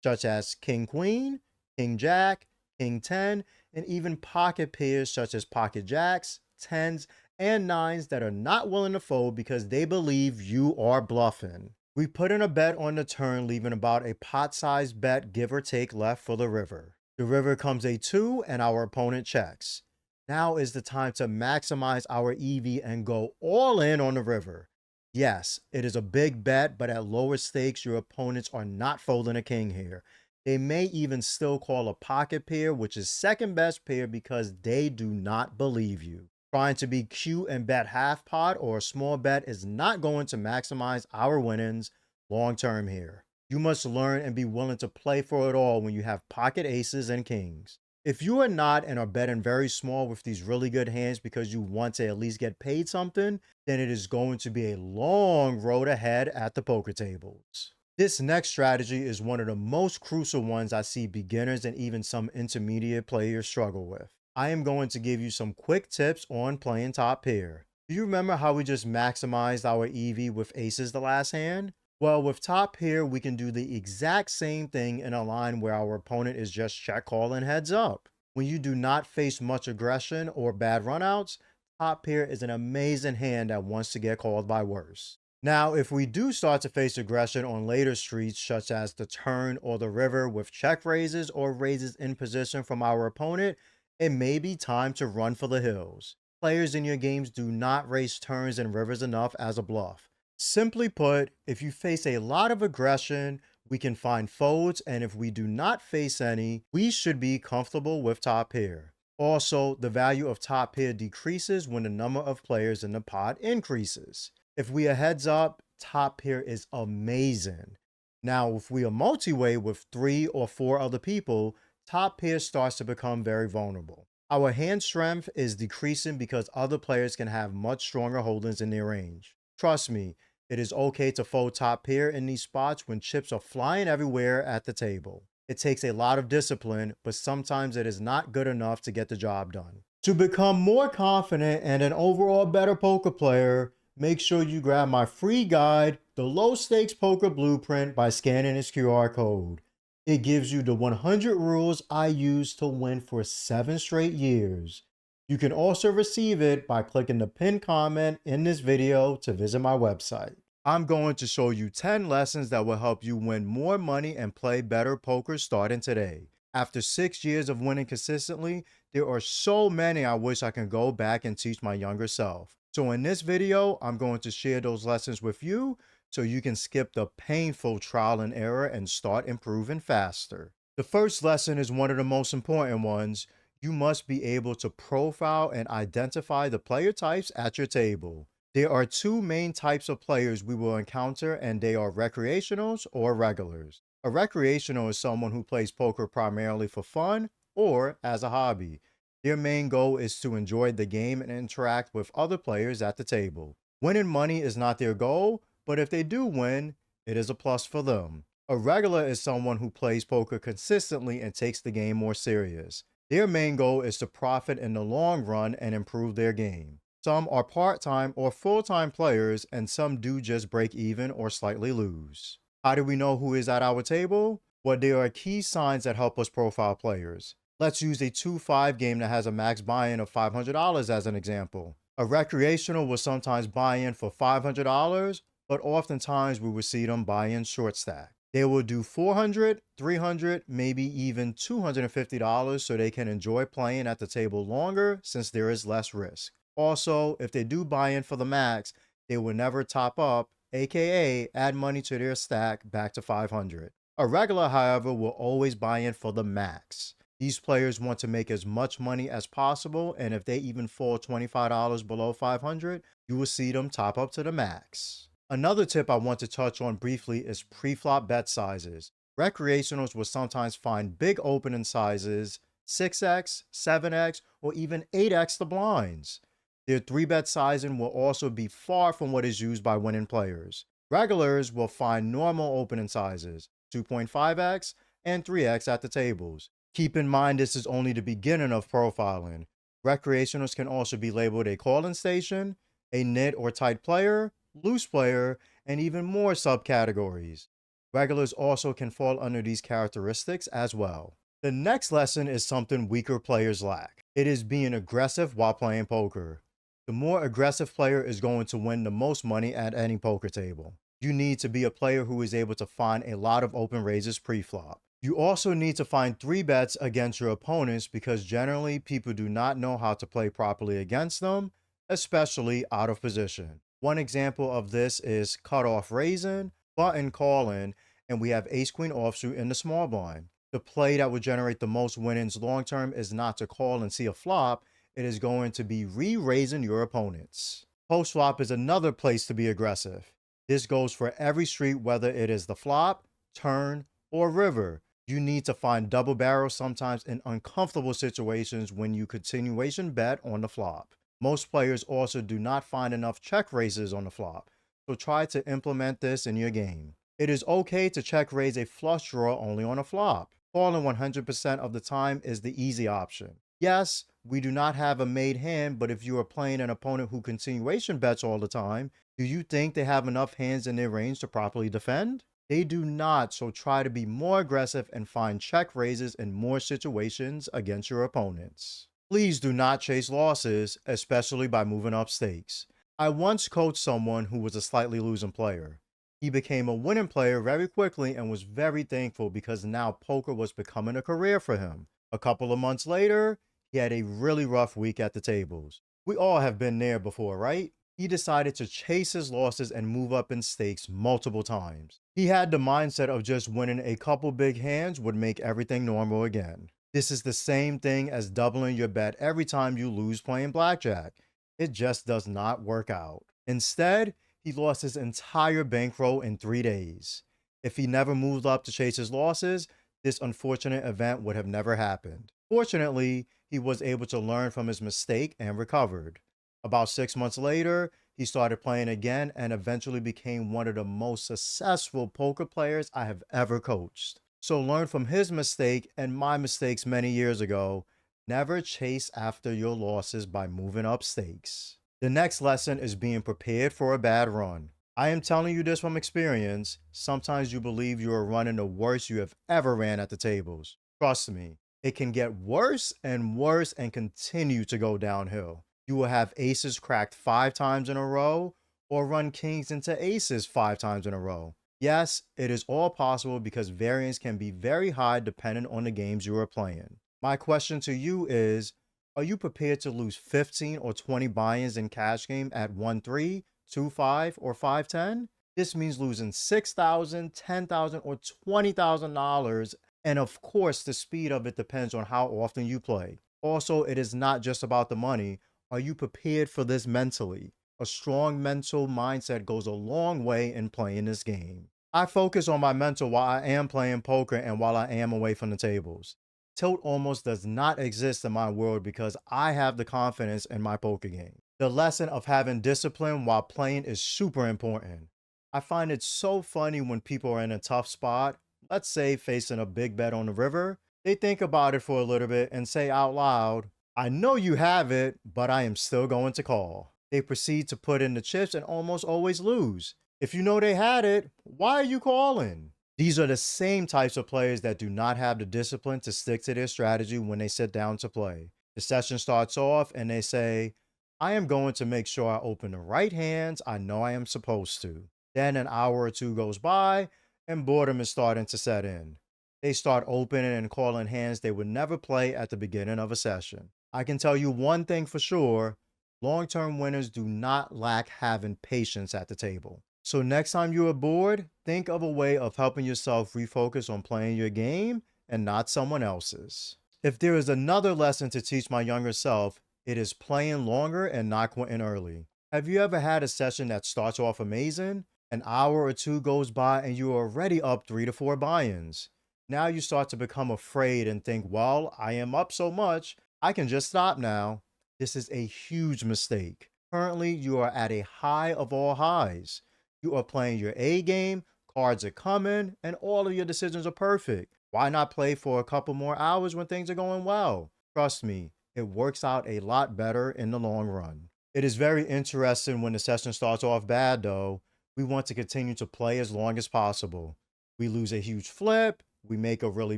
such as King Queen, King Jack, King 10, and even pocket pairs such as pocket jacks, 10s, and 9s that are not willing to fold because they believe you are bluffing. We put in a bet on the turn, leaving about a pot-sized bet give or take left for the river. The river comes a 2 and our opponent checks. Now is the time to maximize our EV and go all in on the river. Yes, it is a big bet, but at lower stakes, your opponents are not folding a king here. They may even still call a pocket pair, which is second best pair because they do not believe you. Trying to be cute and bet half pot or a small bet is not going to maximize our winnings long term here. You must learn and be willing to play for it all when you have pocket aces and kings. If you are not and are betting very small with these really good hands because you want to at least get paid something, then it is going to be a long road ahead at the poker tables. This next strategy is one of the most crucial ones I see beginners and even some intermediate players struggle with. I am going to give you some quick tips on playing top pair. Do you remember how we just maximized our EV with aces the last hand? Well, with top pair, we can do the exact same thing in a line where our opponent is just check calling heads up. When you do not face much aggression or bad runouts, top pair is an amazing hand that wants to get called by worse. Now, if we do start to face aggression on later streets, such as the turn or the river with check raises or raises in position from our opponent, it may be time to run for the hills. Players in your games do not raise turns and rivers enough as a bluff. Simply put, if you face a lot of aggression, we can find folds, and if we do not face any, we should be comfortable with top pair. Also, the value of top pair decreases when the number of players in the pot increases. If we are heads up, top pair is amazing. Now, if we are multi-way with 3 or 4 other people, top pair starts to become very vulnerable. Our hand strength is decreasing because other players can have much stronger holdings in their range. Trust me, it is okay to fold top pair in these spots when chips are flying everywhere at the table. It takes a lot of discipline, but sometimes it is not good enough to get the job done. To become more confident and an overall better poker player, make sure you grab my free guide, The Low Stakes Poker Blueprint, by scanning this QR code. It gives you the 100 rules I used to win for 7 straight years. You can also receive it by clicking the pinned comment in this video to visit my website. I'm going to show you 10 lessons that will help you win more money and play better poker starting today. After 6 years of winning consistently, there are so many I wish I can go back and teach my younger self. So in this video, I'm going to share those lessons with you so you can skip the painful trial and error and start improving faster. The first lesson is one of the most important ones. You must be able to profile and identify the player types at your table. There are 2 main types of players we will encounter, and they are recreationals or regulars. A recreational is someone who plays poker primarily for fun or as a hobby. Their main goal is to enjoy the game and interact with other players at the table. Winning money is not their goal, but if they do win, it is a plus for them. A regular is someone who plays poker consistently and takes the game more serious. Their main goal is to profit in the long run and improve their game. Some are part-time or full-time players, and some do just break even or slightly lose. How do we know who is at our table? Well, there are key signs that help us profile players. Let's use a 2-5 game that has a max buy-in of $500 as an example. A recreational will sometimes buy in for $500, but oftentimes we will see them buy in short stack. They will do $400, $300, maybe even $250 so they can enjoy playing at the table longer since there is less risk. Also, if they do buy in for the max, they will never top up, aka add money to their stack back to $500. A regular, however, will always buy in for the max. These players want to make as much money as possible, and if they even fall $25 below $500, you will see them top up to the max. Another tip I want to touch on briefly is pre-flop bet sizes. Recreationals will sometimes find big opening sizes, 6x, 7x, or even 8x the blinds. Their 3-bet sizing will also be far from what is used by winning players. Regulars will find normal opening sizes, 2.5x and 3x at the tables. Keep in mind this is only the beginning of profiling. Recreationals can also be labeled a calling station, a knit or tight player, loose player, and even more subcategories. Regulars also can fall under these characteristics as well. The next lesson is something weaker players lack. It is being aggressive while playing poker. The more aggressive player is going to win the most money at any poker table. You need to be a player who is able to find a lot of open raises pre-flop. You also need to find 3 bets against your opponents because generally people do not know how to play properly against them, especially out of position. One example of this is cutoff raising, button calling, and we have ace queen offsuit in the small blind. The play that would generate the most winnings long term is not to call and see a flop, it is going to be re-raising your opponents. Post flop is another place to be aggressive. This goes for every street, whether it is the flop, turn, or river. You need to find double barrels sometimes in uncomfortable situations when you continuation bet on the flop. Most players also do not find enough check raises on the flop, so try to implement this in your game. It is okay to check raise a flush draw only on a flop. Calling 100% of the time is the easy option. Yes, we do not have a made hand, but if you are playing an opponent who continuation bets all the time, do you think they have enough hands in their range to properly defend? They do not, so try to be more aggressive and find check raises in more situations against your opponents. Please do not chase losses, especially by moving up stakes. I once coached someone who was a slightly losing player. He became a winning player very quickly and was very thankful because now poker was becoming a career for him. A couple of months later, he had a really rough week at the tables. We all have been there before, right? He decided to chase his losses and move up in stakes multiple times. He had the mindset of just winning a couple big hands would make everything normal again. This is the same thing as doubling your bet every time you lose playing blackjack. It just does not work out. Instead, he lost his entire bankroll in 3 days. If he never moved up to chase his losses, this unfortunate event would have never happened. Fortunately, he was able to learn from his mistake and recovered. About 6 months later, he started playing again and eventually became one of the most successful poker players I have ever coached. So learn from his mistake and my mistakes many years ago. Never chase after your losses by moving up stakes. The next lesson is being prepared for a bad run. I am telling you this from experience. Sometimes you believe you are running the worst you have ever ran at the tables. Trust me, it can get worse and continue to go downhill. You will have aces cracked 5 times in a row or run kings into aces 5 times in a row. Yes, it is all possible because variance can be very high depending on the games you are playing. My question to you is, are you prepared to lose 15 or 20 buy-ins in cash game at 1-3, 2-5, or 5-10? This means losing $6,000, $10,000, or $20,000, and of course, the speed of it depends on how often you play. Also, it is not just about the money. Are you prepared for this mentally? A strong mental mindset goes a long way in playing this game. I focus on my mental while I am playing poker and while I am away from the tables. Tilt almost does not exist in my world because I have the confidence in my poker game. The lesson of having discipline while playing is super important. I find it so funny when people are in a tough spot, let's say facing a big bet on the river, they think about it for a little bit and say out loud, I know you have it, but I am still going to call. They proceed to put in the chips and almost always lose. If you know they had it, why are you calling? These are the same types of players that do not have the discipline to stick to their strategy when they sit down to play. The session starts off and they say, I am going to make sure I open the right hands I know I am supposed to. Then an hour or two goes by and boredom is starting to set in. They start opening and calling hands they would never play at the beginning of a session. I can tell you one thing for sure, long-term winners do not lack having patience at the table. So next time you are bored, think of a way of helping yourself refocus on playing your game and not someone else's. If there is another lesson to teach my younger self, it is playing longer and not quitting early. Have you ever had a session that starts off amazing? An hour or two goes by and you are already up 3 to 4 buy-ins. Now you start to become afraid and think, well, I am up so much, I can just stop now. This is a huge mistake. Currently, you are at a high of all highs. You are playing your A game, cards are coming, and all of your decisions are perfect. Why not play for a couple more hours when things are going well? Trust me, it works out a lot better in the long run. It is very interesting when the session starts off bad, though. We want to continue to play as long as possible. We lose a huge flip, we make a really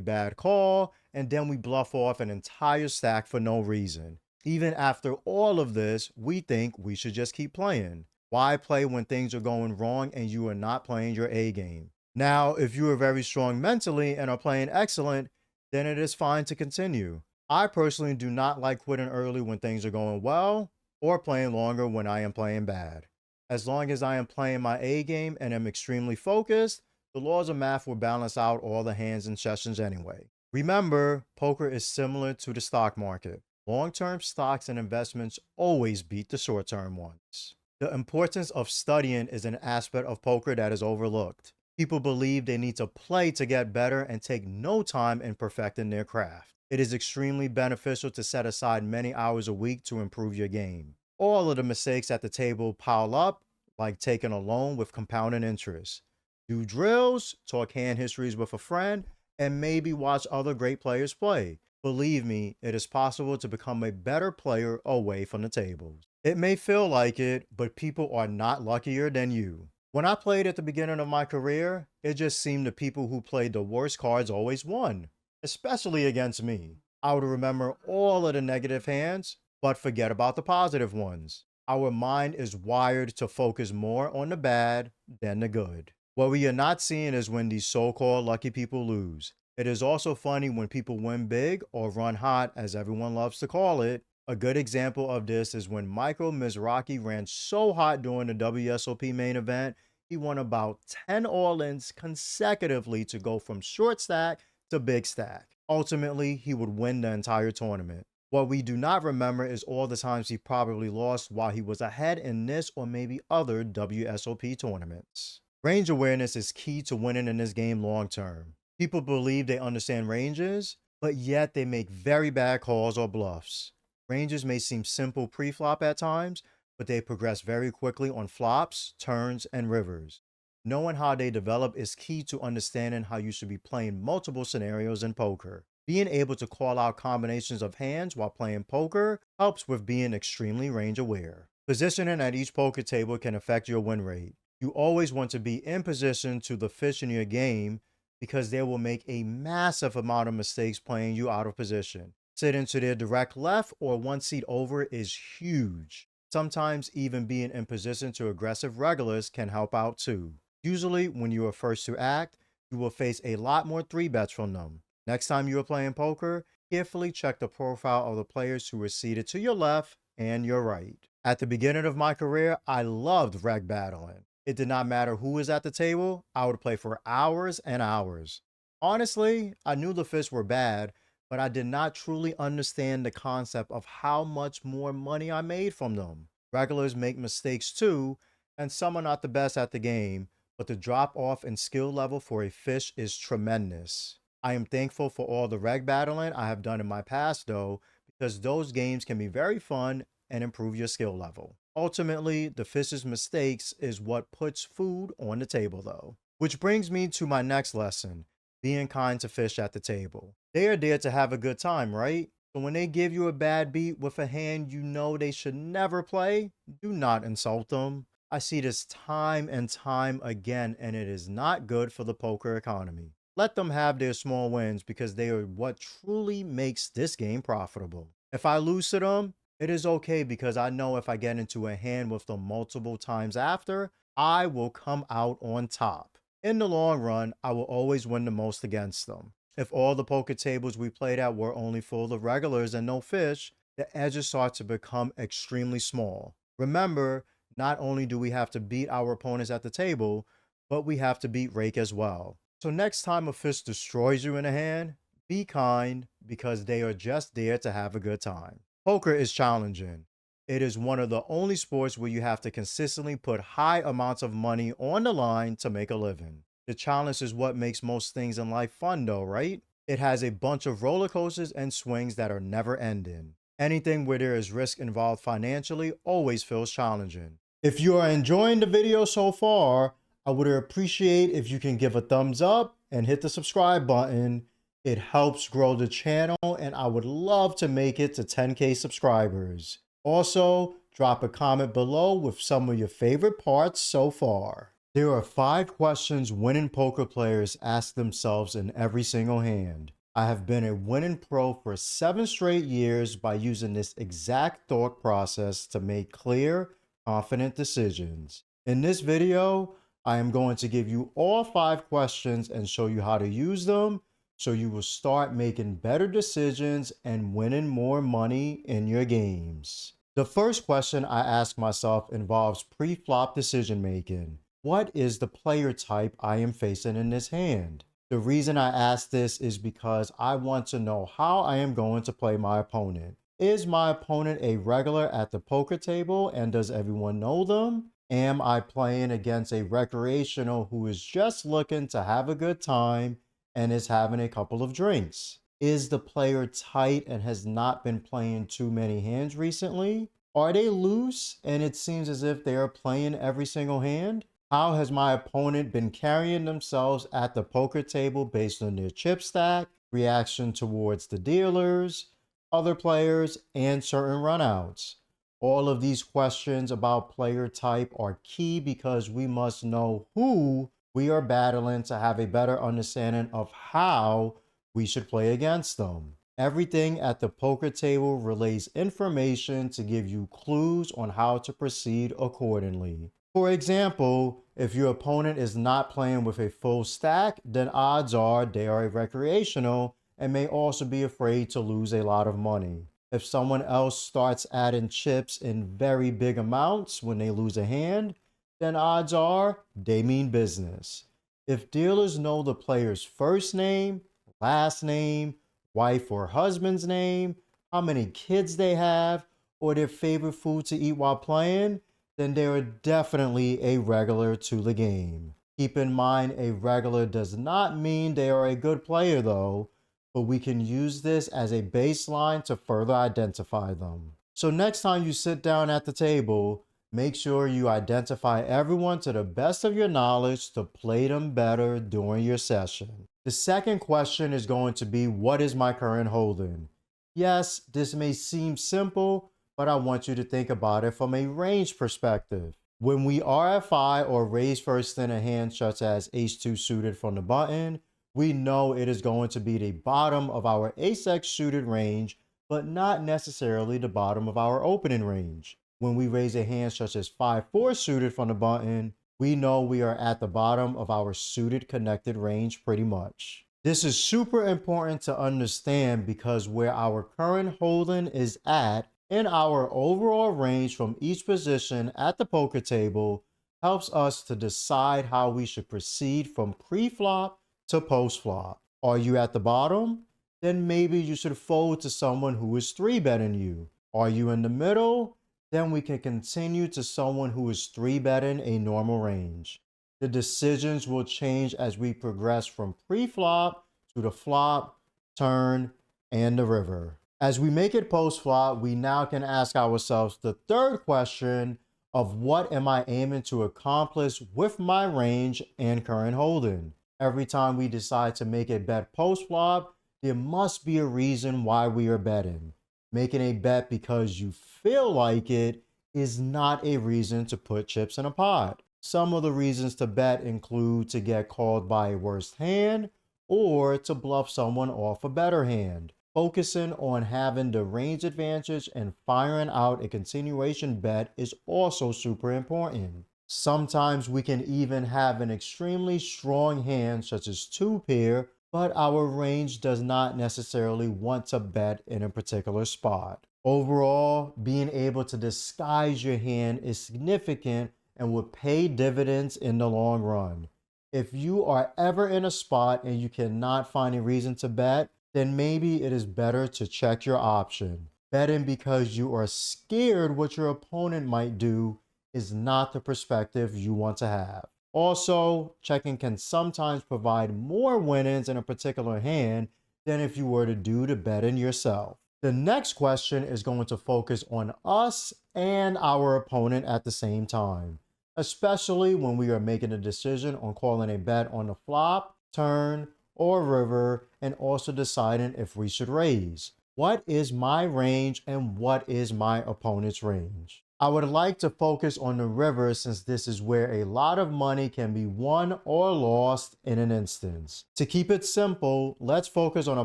bad call, and then we bluff off an entire stack for no reason. Even after all of this, we think we should just keep playing. Why play when things are going wrong and you are not playing your A game? Now, if you are very strong mentally and are playing excellent, then it is fine to continue. I personally do not like quitting early when things are going well or playing longer when I am playing bad. As long as I am playing my A game and am extremely focused, the laws of math will balance out all the hands and sessions anyway. Remember, poker is similar to the stock market. Long-term stocks and investments always beat the short-term ones. The importance of studying is an aspect of poker that is overlooked. People believe they need to play to get better and take no time in perfecting their craft. It is extremely beneficial to set aside many hours a week to improve your game. All of the mistakes at the table pile up, like taking a loan with compounding interest. Do drills, talk hand histories with a friend, and maybe watch other great players play. Believe me, it is possible to become a better player away from the tables. It may feel like it, but people are not luckier than you. When I played at the beginning of my career, it just seemed the people who played the worst cards always won, especially against me. I would remember all of the negative hands, but forget about the positive ones. Our mind is wired to focus more on the bad than the good. What we are not seeing is when these so-called lucky people lose. It is also funny when people win big or run hot, as everyone loves to call it. A good example of this is when Michael Mizrachi ran so hot during the WSOP main event, he won about 10 all-ins consecutively to go from short stack to big stack. Ultimately, he would win the entire tournament. What we do not remember is all the times he probably lost while he was ahead in this or maybe other WSOP tournaments. Range awareness is key to winning in this game long term. People believe they understand ranges, but yet they make very bad calls or bluffs. Ranges may seem simple pre-flop at times, but they progress very quickly on flops, turns, and rivers. Knowing how they develop is key to understanding how you should be playing multiple scenarios in poker. Being able to call out combinations of hands while playing poker helps with being extremely range aware. Positioning at each poker table can affect your win rate. You always want to be in position to the fish in your game because they will make a massive amount of mistakes playing you out of position. Sitting to their direct left or one seat over is huge. Sometimes even being in position to aggressive regulars can help out too. Usually, when you are first to act, you will face a lot more 3-bets from them. Next time you are playing poker, carefully check the profile of the players who are seated to your left and your right. At the beginning of my career, I loved reg battling. It did not matter who was at the table, I would play for hours and hours. Honestly, I knew the fish were bad, but I did not truly understand the concept of how much more money I made from them. Regulars make mistakes too, and some are not the best at the game, but the drop off in skill level for a fish is tremendous. I am thankful for all the reg battling I have done in my past though, because those games can be very fun and improve your skill level. Ultimately, the fish's mistakes is what puts food on the table though. Which brings me to my next lesson, being kind to fish at the table. They are there to have a good time, right? So when they give you a bad beat with a hand you know they should never play, do not insult them. I see this time and time again, and it is not good for the poker economy. Let them have their small wins because they are what truly makes this game profitable. If I lose to them, it is okay because I know if I get into a hand with them multiple times after, I will come out on top. In the long run, I will always win the most against them. If all the poker tables we played at were only full of regulars and no fish, the edges start to become extremely small. Remember, not only do we have to beat our opponents at the table, but we have to beat rake as well. So next time a fish destroys you in a hand, be kind because they are just there to have a good time. Poker is challenging. It is one of the only sports where you have to consistently put high amounts of money on the line to make a living. The challenge is what makes most things in life fun though, right? It has a bunch of roller coasters and swings that are never ending. Anything where there is risk involved financially always feels challenging. If you are enjoying the video so far, I would appreciate if you can give a thumbs up and hit the subscribe button. It helps grow the channel and I would love to make it to 10K subscribers. Also, drop a comment below with some of your favorite parts so far. There are 5 questions winning poker players ask themselves in every single hand. I have been a winning pro for 7 straight years by using this exact thought process to make clear, confident decisions. In this video, I am going to give you all 5 questions and show you how to use them so you will start making better decisions and winning more money in your games. The first question I ask myself involves pre-flop decision making. What is the player type I am facing in this hand? The reason I ask this is because I want to know how I am going to play my opponent. Is my opponent a regular at the poker table and does everyone know them? Am I playing against a recreational who is just looking to have a good time and is having a couple of drinks? Is the player tight and has not been playing too many hands recently? Are they loose and it seems as if they are playing every single hand? How has my opponent been carrying themselves at the poker table based on their chip stack, reaction towards the dealers, other players, and certain runouts? All of these questions about player type are key because we must know who we are battling to have a better understanding of how we should play against them. Everything at the poker table relays information to give you clues on how to proceed accordingly. For example, if your opponent is not playing with a full stack, then odds are they are a recreational and may also be afraid to lose a lot of money. If someone else starts adding chips in very big amounts when they lose a hand, then odds are they mean business. If dealers know the player's first name, last name, wife or husband's name, how many kids they have, or their favorite food to eat while playing, then they are definitely a regular to the game. Keep in mind, a regular does not mean they are a good player though, but we can use this as a baseline to further identify them. So next time you sit down at the table, make sure you identify everyone to the best of your knowledge to play them better during your session. The second question is going to be, what is my current holding? Yes, this may seem simple, but I want you to think about it from a range perspective. When we RFI or raise first in a hand such as ace-2 suited from the button, we know it is going to be the bottom of our ace-x suited range, but not necessarily the bottom of our opening range. When we raise a hand such as 5-4 suited from the button, we know we are at the bottom of our suited connected range pretty much. This is super important to understand because where our current holding is at in our overall range from each position at the poker table helps us to decide how we should proceed from pre-flop to post-flop. Are you at the bottom? Then maybe you should fold to someone who is 3-betting you. Are you in the middle? Then we can continue to someone who is 3-betting a normal range. The decisions will change as we progress from pre-flop to the flop, turn, and the river. As we make it post-flop, we now can ask ourselves the third question of what am I aiming to accomplish with my range and current holding. Every time we decide to make a bet post-flop, there must be a reason why we are betting. Making a bet because you feel like it is not a reason to put chips in a pot. Some of the reasons to bet include to get called by a worse hand or to bluff someone off a better hand. Focusing on having the range advantage and firing out a continuation bet is also super important. Sometimes we can even have an extremely strong hand such as 2-pair, but our range does not necessarily want to bet in a particular spot. Overall, being able to disguise your hand is significant and will pay dividends in the long run. If you are ever in a spot and you cannot find a reason to bet, then maybe it is better to check your option. Betting because you are scared what your opponent might do is not the perspective you want to have. Also, checking can sometimes provide more winnings in a particular hand than if you were to do the betting yourself. The next question is going to focus on us and our opponent at the same time, especially when we are making a decision on calling a bet on the flop, turn, or river, and also deciding if we should raise. What is my range and what is my opponent's range? I would like to focus on the river since this is where a lot of money can be won or lost in an instance. To keep it simple, let's focus on a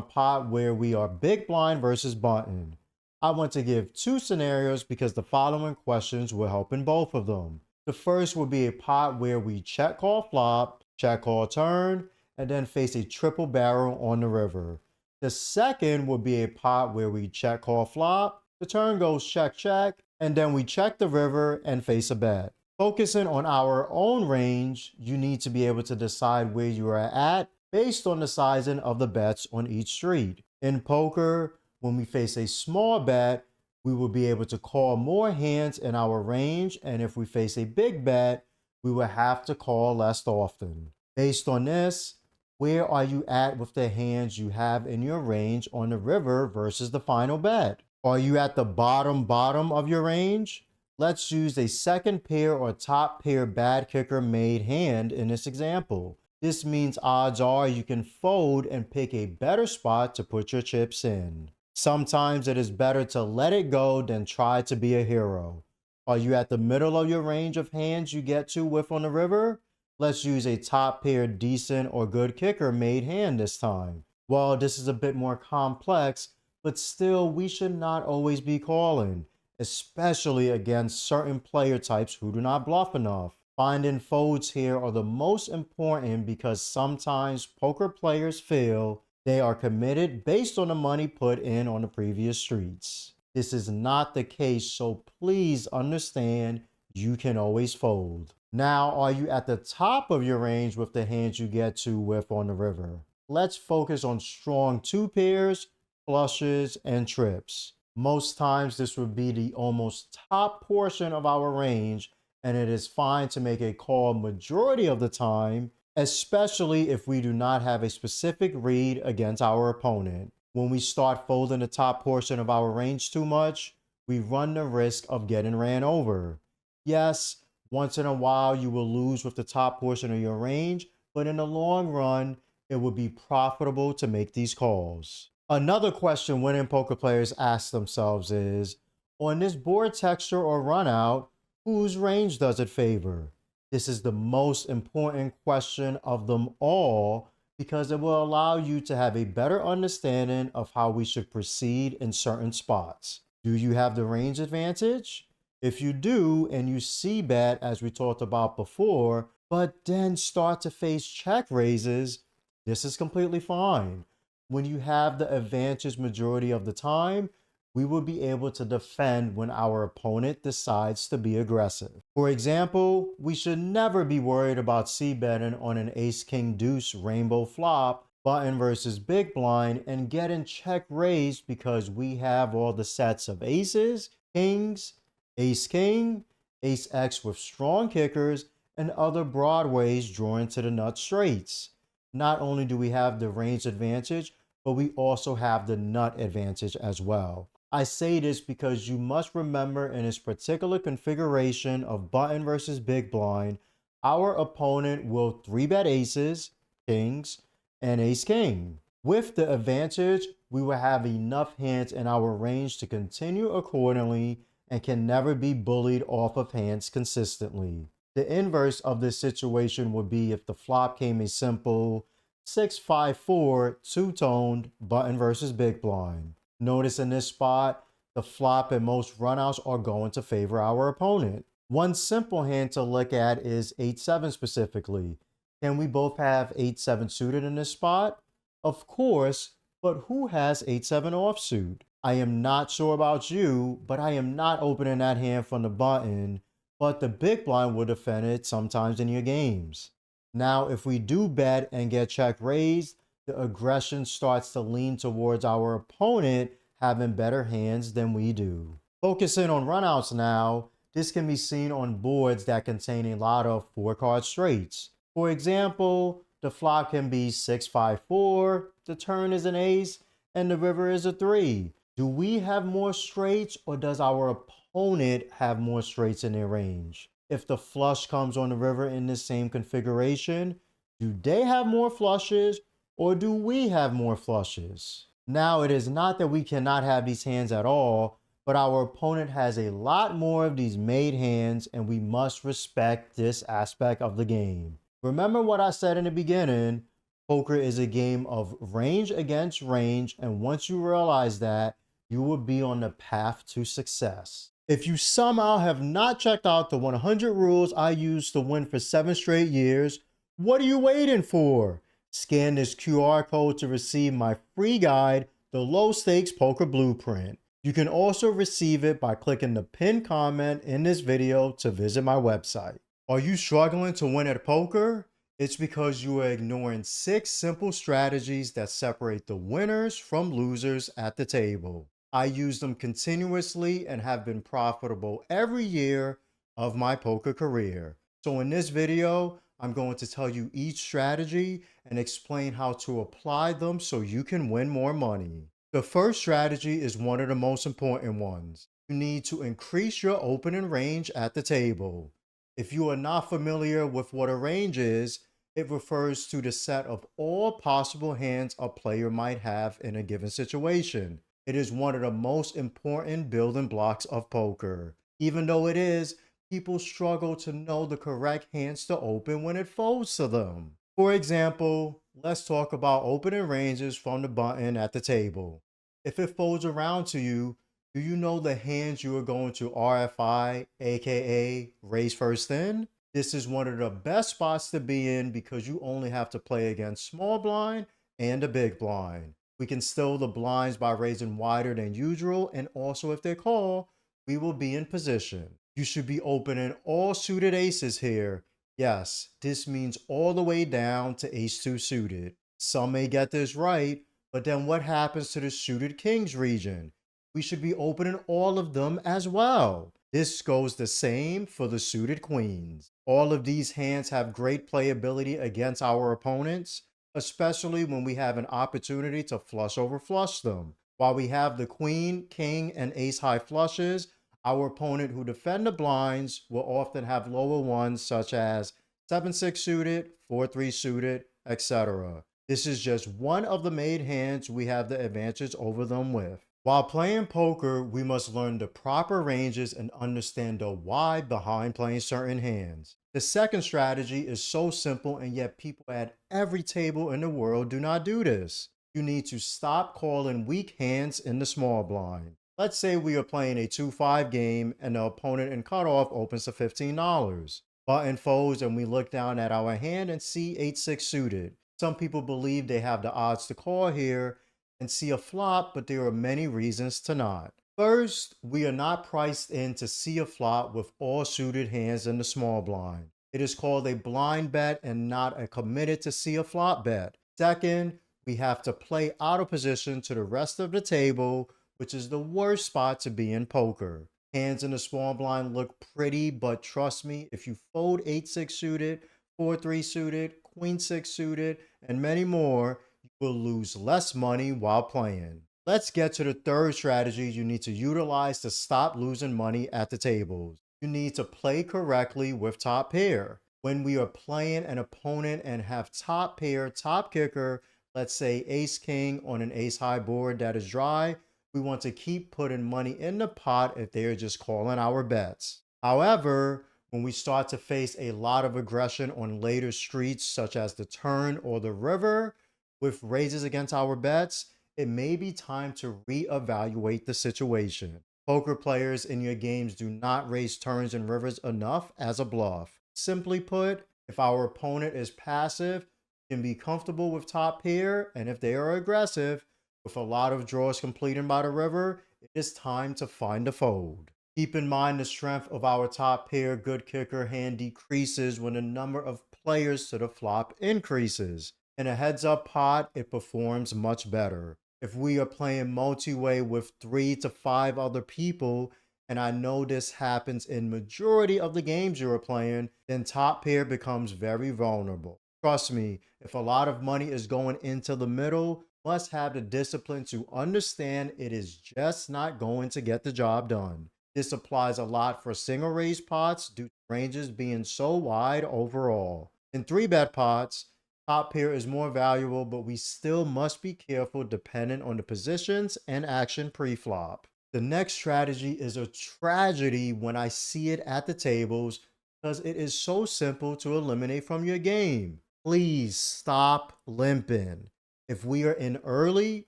pot where we are big blind versus button. I want to give 2 scenarios because the following questions will help in both of them. The first will be a pot where we check call flop, check call turn, and then face a triple barrel on the river. The second will be a pot where we check call flop, the turn goes check check, and then we check the river and face a bet. Focusing on our own range, you need to be able to decide where you are at based on the sizing of the bets on each street. In poker, when we face a small bet, we will be able to call more hands in our range, and if we face a big bet, we will have to call less often. Based on this, where are you at with the hands you have in your range on the river versus the final bet? Are you at the bottom of your range? Let's use a second pair or top pair bad kicker made hand in this example. This means odds are you can fold and pick a better spot to put your chips in. Sometimes it is better to let it go than try to be a hero. Are you at the middle of your range of hands you get to with on the river? Let's use a top pair decent or good kicker made hand this time. Well, this is a bit more complex, but still we should not always be calling, especially against certain player types who do not bluff enough. Finding folds here are the most important because sometimes poker players feel they are committed based on the money put in on the previous streets. This is not the case, so please understand you can always fold. Now, are you at the top of your range with the hands you get to with on the river? Let's focus on strong two pairs, flushes, and trips. Most times this would be the almost top portion of our range, and it is fine to make a call majority of the time, especially if we do not have a specific read against our opponent. When we start folding the top portion of our range too much, we run the risk of getting ran over. Yes, once in a while you will lose with the top portion of your range, but in the long run, it would be profitable to make these calls. Another question winning poker players ask themselves is, on this board texture or run out, whose range does it favor? This is the most important question of them all because it will allow you to have a better understanding of how we should proceed in certain spots. Do you have the range advantage? If you do, and you see bet as we talked about before, but then start to face check raises, this is completely fine. When you have the advantage majority of the time, we will be able to defend when our opponent decides to be aggressive. For example, we should never be worried about c-betting on an ace-king-deuce rainbow flop, button versus big blind, and getting check raised because we have all the sets of aces, kings, ace-king, ace-x with strong kickers, and other broadways drawing to the nut straights. Not only do we have the range advantage, but we also have the nut advantage as well. I say this because you must remember in this particular configuration of button versus big blind, our opponent will 3-bet aces, kings, and ace-king. With the advantage, we will have enough hands in our range to continue accordingly and can never be bullied off of hands consistently. The inverse of this situation would be if the flop came a simple 6-5-4 two-toned button versus big blind. Notice in this spot, the flop and most runouts are going to favor our opponent. One simple hand to look at is 8-7 specifically. Can we both have 8-7 suited in this spot? Of course, but who has 8-7 offsuit? I am not sure about you, but I am not opening that hand from the button, but the big blind will defend it sometimes in your games. Now, if we do bet and get check raised, the aggression starts to lean towards our opponent having better hands than we do. Focusing on runouts now, this can be seen on boards that contain a lot of 4-card straights. For example, the flop can be 6-5-4, the turn is an ace, and the river is a 3. Do we have more straights or does our opponent have more straights in their range? If the flush comes on the river in this same configuration, do they have more flushes or do we have more flushes? Now, it is not that we cannot have these hands at all, but our opponent has a lot more of these made hands and we must respect this aspect of the game. Remember what I said in the beginning, poker is a game of range against range, and once you realize that, you will be on the path to success. If you somehow have not checked out the 100 rules I used to win for 7 straight years, what are you waiting for? Scan this QR code to receive my free guide, The Low Stakes Poker Blueprint. You can also receive it by clicking the pinned comment in this video to visit my website. Are you struggling to win at poker? It's because you are ignoring 6 simple strategies that separate the winners from losers at the table. I use them continuously and have been profitable every year of my poker career. So in this video, I'm going to tell you each strategy and explain how to apply them so you can win more money. The first strategy is one of the most important ones. You need to increase your opening range at the table. If you are not familiar with what a range is, it refers to the set of all possible hands a player might have in a given situation. It is one of the most important building blocks of poker. Even though it is, people struggle to know the correct hands to open when it folds to them. For example, let's talk about opening ranges from the button at the table. If it folds around to you, do you know the hands you are going to RFI, aka raise first in? This is one of the best spots to be in because you only have to play against small blind and a big blind. We can still the blinds by raising wider than usual, and also if they call, we will be in position. You should be opening all suited aces here. Yes, this means all the way down to ace-2 suited. Some may get this right, but then what happens to the suited kings region? We should be opening all of them as well. This goes the same for the suited queens. All of these hands have great playability against our opponents, especially when we have an opportunity to flush over flush them. While we have the queen, king, and ace high flushes, our opponent who defend the blinds will often have lower ones such as 7-6 suited, 4-3 suited, etc. This is just one of the made hands we have the advantage over them with. While playing poker, we must learn the proper ranges and understand the why behind playing certain hands. The second strategy is so simple, and yet people at every table in the world do not do this. You need to stop calling weak hands in the small blind. Let's say we are playing a 2-5 game and the opponent in cutoff opens to $15. Button folds and we look down at our hand and see 8-6 suited. Some people believe they have the odds to call here and see a flop, but there are many reasons to not. First, we are not priced in to see a flop with all suited hands in the small blind. It is called a blind bet and not a committed to see a flop bet. Second, we have to play out of position to the rest of the table, which is the worst spot to be in poker. Hands in the small blind look pretty, but trust me, if you fold 8-6 suited, 4-3 suited, queen-6 suited, and many more, will lose less money while playing. Let's get to the third strategy you need to utilize to stop losing money at the tables. You need to play correctly with top pair. When we are playing an opponent and have top pair, top kicker, let's say ace king on an ace high board that is dry, we want to keep putting money in the pot if they are just calling our bets. However, when we start to face a lot of aggression on later streets such as the turn or the river, with raises against our bets, it may be time to reevaluate the situation. Poker players in your games do not raise turns and rivers enough as a bluff. Simply put, if our opponent is passive, you can be comfortable with top pair, and if they are aggressive, with a lot of draws completed by the river, it is time to find a fold. Keep in mind the strength of our top pair good kicker hand decreases when the number of players to the flop increases. In a heads-up pot, it performs much better. If we are playing multi-way with 3 to 5 other people, and I know this happens in majority of the games you are playing, then top pair becomes very vulnerable. Trust me, if a lot of money is going into the middle, you must have the discipline to understand it is just not going to get the job done. This applies a lot for single raise pots due to ranges being so wide overall. In 3-bet pots, top pair is more valuable, but we still must be careful depending on the positions and action pre-flop. The next strategy is a tragedy when I see it at the tables because it is so simple to eliminate from your game. Please stop limping. If we are in early,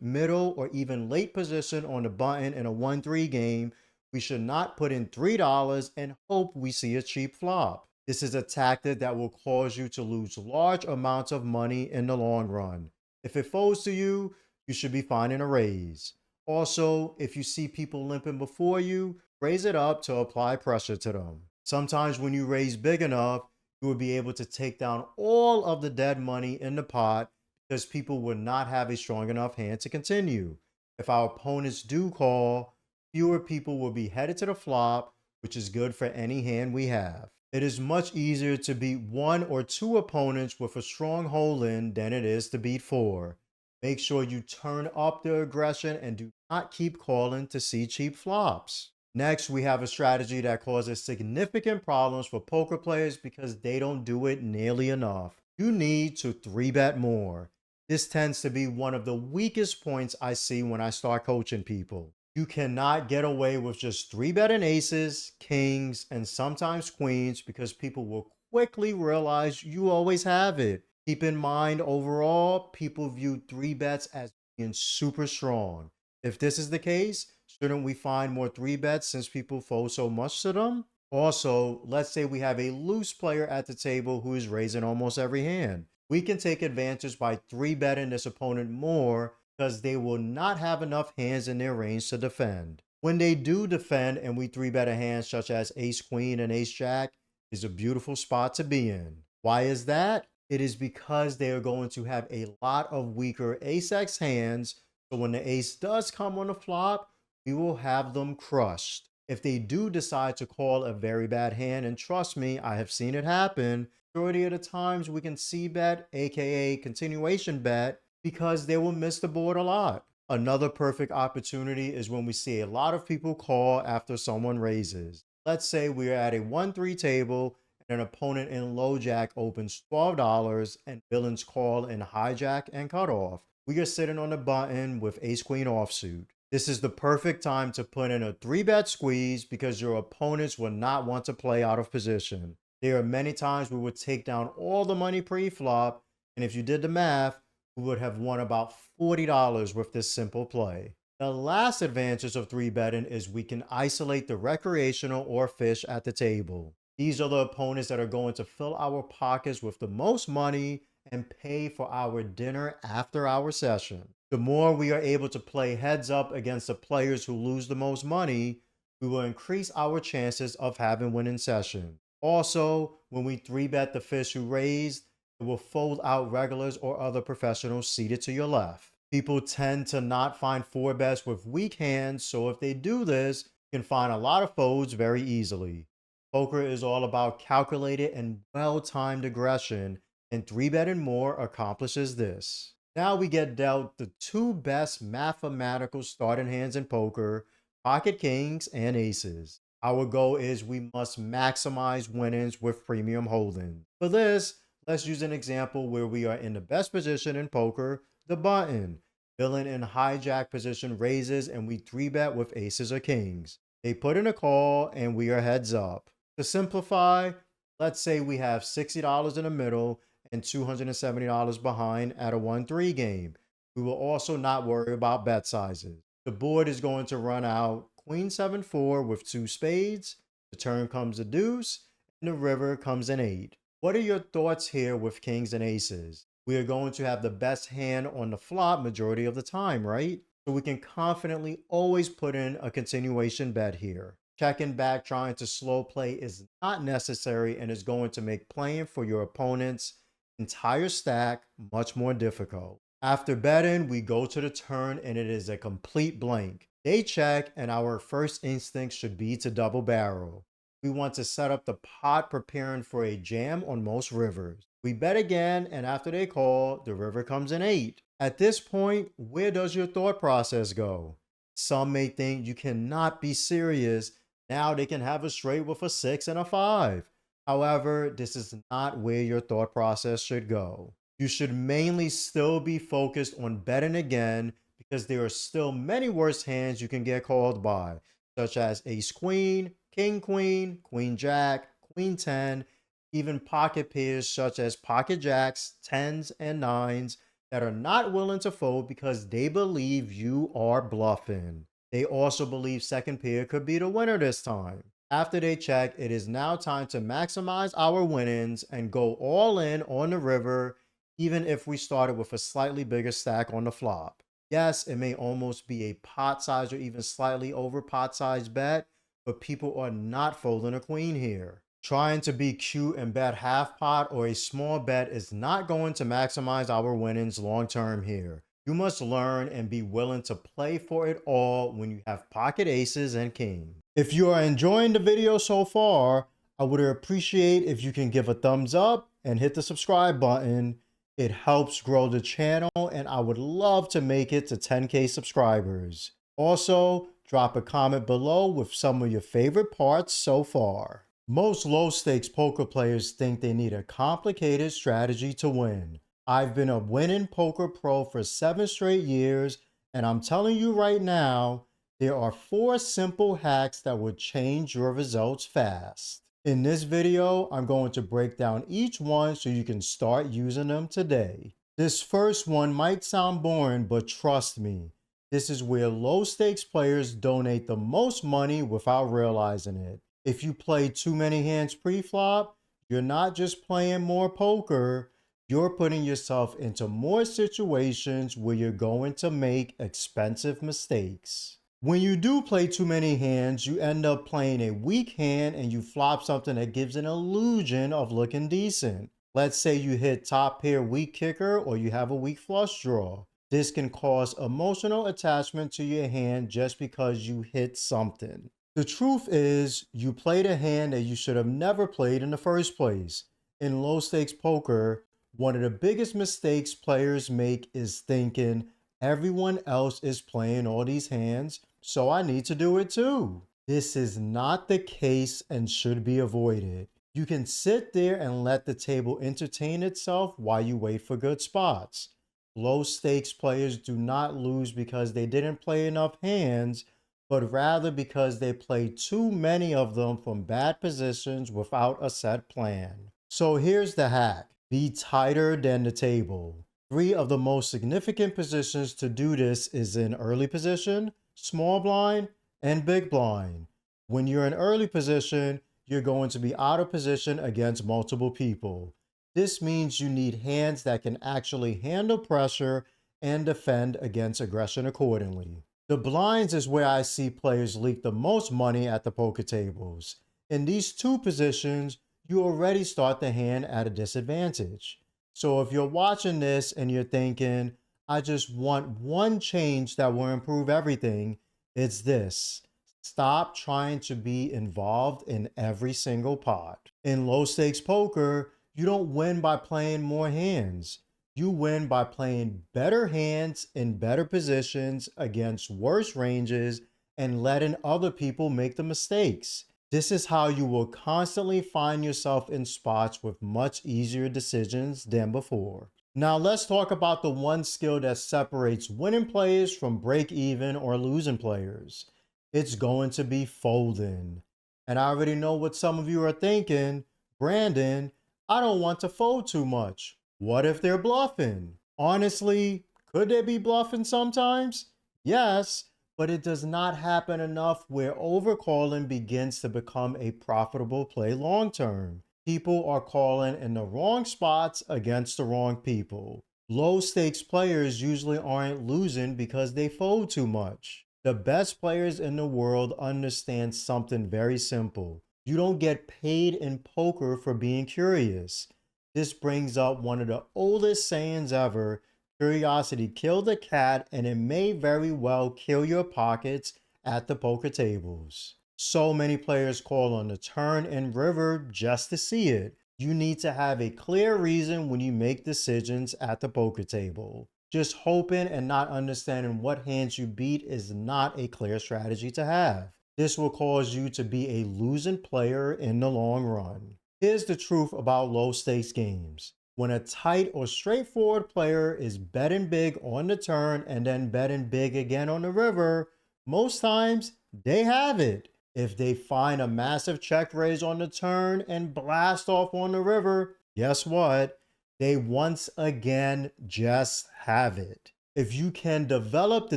middle, or even late position on the button in a 1-3 game, We should not put in $3 and hope we see a cheap flop. This is a tactic that will cause you to lose large amounts of money in the long run. If it folds to you, you should be finding a raise. Also, if you see people limping before you, raise it up to apply pressure to them. Sometimes when you raise big enough, you will be able to take down all of the dead money in the pot because people will not have a strong enough hand to continue. If our opponents do call, fewer people will be headed to the flop, which is good for any hand we have. It is much easier to beat one or two opponents with a strong hole in than it is to beat four. Make sure you turn up the aggression and do not keep calling to see cheap flops. Next, we have a strategy that causes significant problems for poker players because they don't do it nearly enough. You need to 3-bet more. This tends to be one of the weakest points I see when I start coaching people. You cannot get away with just 3-betting aces, kings, and sometimes queens because people will quickly realize you always have it. Keep in mind, overall, people view 3-bets as being super strong. If this is the case, shouldn't we find more 3-bets since people fold so much to them? Also, let's say we have a loose player at the table who is raising almost every hand. We can take advantage by 3-betting this opponent more because they will not have enough hands in their range to defend. When they do defend and we 3-bet a hand such as ace queen and ace jack, is a beautiful spot to be in. Why is that? It is because they are going to have a lot of weaker ace-x hands, so when the ace does come on the flop, we will have them crushed. If they do decide to call a very bad hand, and trust me, I have seen it happen, majority of the times we can c-bet, aka continuation bet, because they will miss the board a lot. Another perfect opportunity is when we see a lot of people call after someone raises. Let's say we are at a 1-3 table and an opponent in low jack opens $12 and villains call in hijack and cutoff. We are sitting on the button with ace queen offsuit. This is the perfect time to put in a 3-bet squeeze because your opponents will not want to play out of position. There are many times we would take down all the money pre-flop, and if you did the math, we would have won about $40 with this simple play. The last advantage of 3-betting is we can isolate the recreational or fish at the table. These are the opponents that are going to fill our pockets with the most money and pay for our dinner after our session. The more we are able to play heads up against the players who lose the most money, we will increase our chances of having winning session. Also, when we 3-bet the fish who raised, it will fold out regulars or other professionals seated to your left. People tend to not find 4-bets with weak hands, so if they do this, you can find a lot of folds very easily. Poker is all about calculated and well-timed aggression, and 3-betting more accomplishes this. Now we get dealt the two best mathematical starting hands in poker, pocket kings and aces. Our goal is we must maximize winnings with premium holdings. For this, let's use an example where we are in the best position in poker, the button. Villain in hijack position raises and we 3-bet with aces or kings. They put in a call and we are heads up. To simplify, let's say we have $60 in the middle and $270 behind at a 1-3 game. We will also not worry about bet sizes. The board is going to run out queen 7-4 with 2 spades. The turn comes a deuce and the river comes an 8. What are your thoughts here with kings and aces? We are going to have the best hand on the flop majority of the time, right? So we can confidently always put in a continuation bet here. Checking back trying to slow play is not necessary and is going to make playing for your opponent's entire stack much more difficult. After betting, we go to the turn and it is a complete blank. They check and our first instinct should be to double barrel. We want to set up the pot preparing for a jam on most rivers. We bet again and after they call, the river comes in 8. At this point, where does your thought process go? Some may think you cannot be serious. Now they can have a straight with a 6 and a 5. However, this is not where your thought process should go. You should mainly still be focused on betting again because there are still many worse hands you can get called by, such as ace queen, king queen, queen jack, queen 10, even pocket pairs such as pocket jacks, 10s, and 9s that are not willing to fold because they believe you are bluffing. They also believe second pair could be the winner this time. After they check, it is now time to maximize our winnings and go all in on the river, even if we started with a slightly bigger stack on the flop. Yes, it may almost be a pot size or even slightly over pot size bet, but people are not folding a queen here. Trying to be cute and bet half pot or a small bet is not going to maximize our winnings long term here. You must learn and be willing to play for it all when you have pocket aces and king. If you are enjoying the video so far, I would appreciate if you can give a thumbs up and hit the subscribe button. It helps grow the channel and I would love to make it to 10K subscribers. Also, drop a comment below with some of your favorite parts so far. Most low stakes poker players think they need a complicated strategy to win. I've been a winning poker pro for 7 straight years, and I'm telling you right now, there are 4 simple hacks that would change your results fast. In this video, I'm going to break down each one so you can start using them today. This first one might sound boring, but trust me, this is where low stakes players donate the most money without realizing it. If you play too many hands pre-flop, you're not just playing more poker, you're putting yourself into more situations where you're going to make expensive mistakes. When you do play too many hands, you end up playing a weak hand and you flop something that gives an illusion of looking decent. Let's say you hit top pair weak kicker or you have a weak flush draw. This can cause emotional attachment to your hand just because you hit something. The truth is, you played a hand that you should have never played in the first place. In low stakes poker, one of the biggest mistakes players make is thinking everyone else is playing all these hands, so I need to do it too. This is not the case and should be avoided. You can sit there and let the table entertain itself while you wait for good spots. Low stakes players do not lose because they didn't play enough hands, but rather because they played too many of them from bad positions without a set plan. So here's the hack. Be tighter than the table. 3 of the most significant positions to do this is in early position, small blind, and big blind. When you're in early position, you're going to be out of position against multiple people. This means you need hands that can actually handle pressure and defend against aggression accordingly. The blinds is where I see players leak the most money at the poker tables. In these 2 positions, you already start the hand at a disadvantage. So if you're watching this and you're thinking, I just want one change that will improve everything, it's this. Stop trying to be involved in every single pot. In low stakes poker, you don't win by playing more hands. You win by playing better hands in better positions against worse ranges and letting other people make the mistakes. This is how you will constantly find yourself in spots with much easier decisions than before. Now let's talk about the one skill that separates winning players from break even or losing players. It's going to be folding. And I already know what some of you are thinking. Brandon, I don't want to fold too much. What if they're bluffing? Honestly, could they be bluffing sometimes? Yes. But it does not happen enough where overcalling begins to become a profitable play long term. People are calling in the wrong spots against the wrong people. Low stakes players usually aren't losing because they fold too much. The best players in the world understand something very simple. You don't get paid in poker for being curious. This brings up one of the oldest sayings ever. Curiosity killed the cat, and it may very well kill your pockets at the poker tables. So many players call on the turn and river just to see it. You need to have a clear reason when you make decisions at the poker table. Just hoping and not understanding what hands you beat is not a clear strategy to have. This will cause you to be a losing player in the long run. Here's the truth about low stakes games. When a tight or straightforward player is betting big on the turn and then betting big again on the river, most times they have it. If they find a massive check raise on the turn and blast off on the river, guess what? They once again just have it. If you can develop the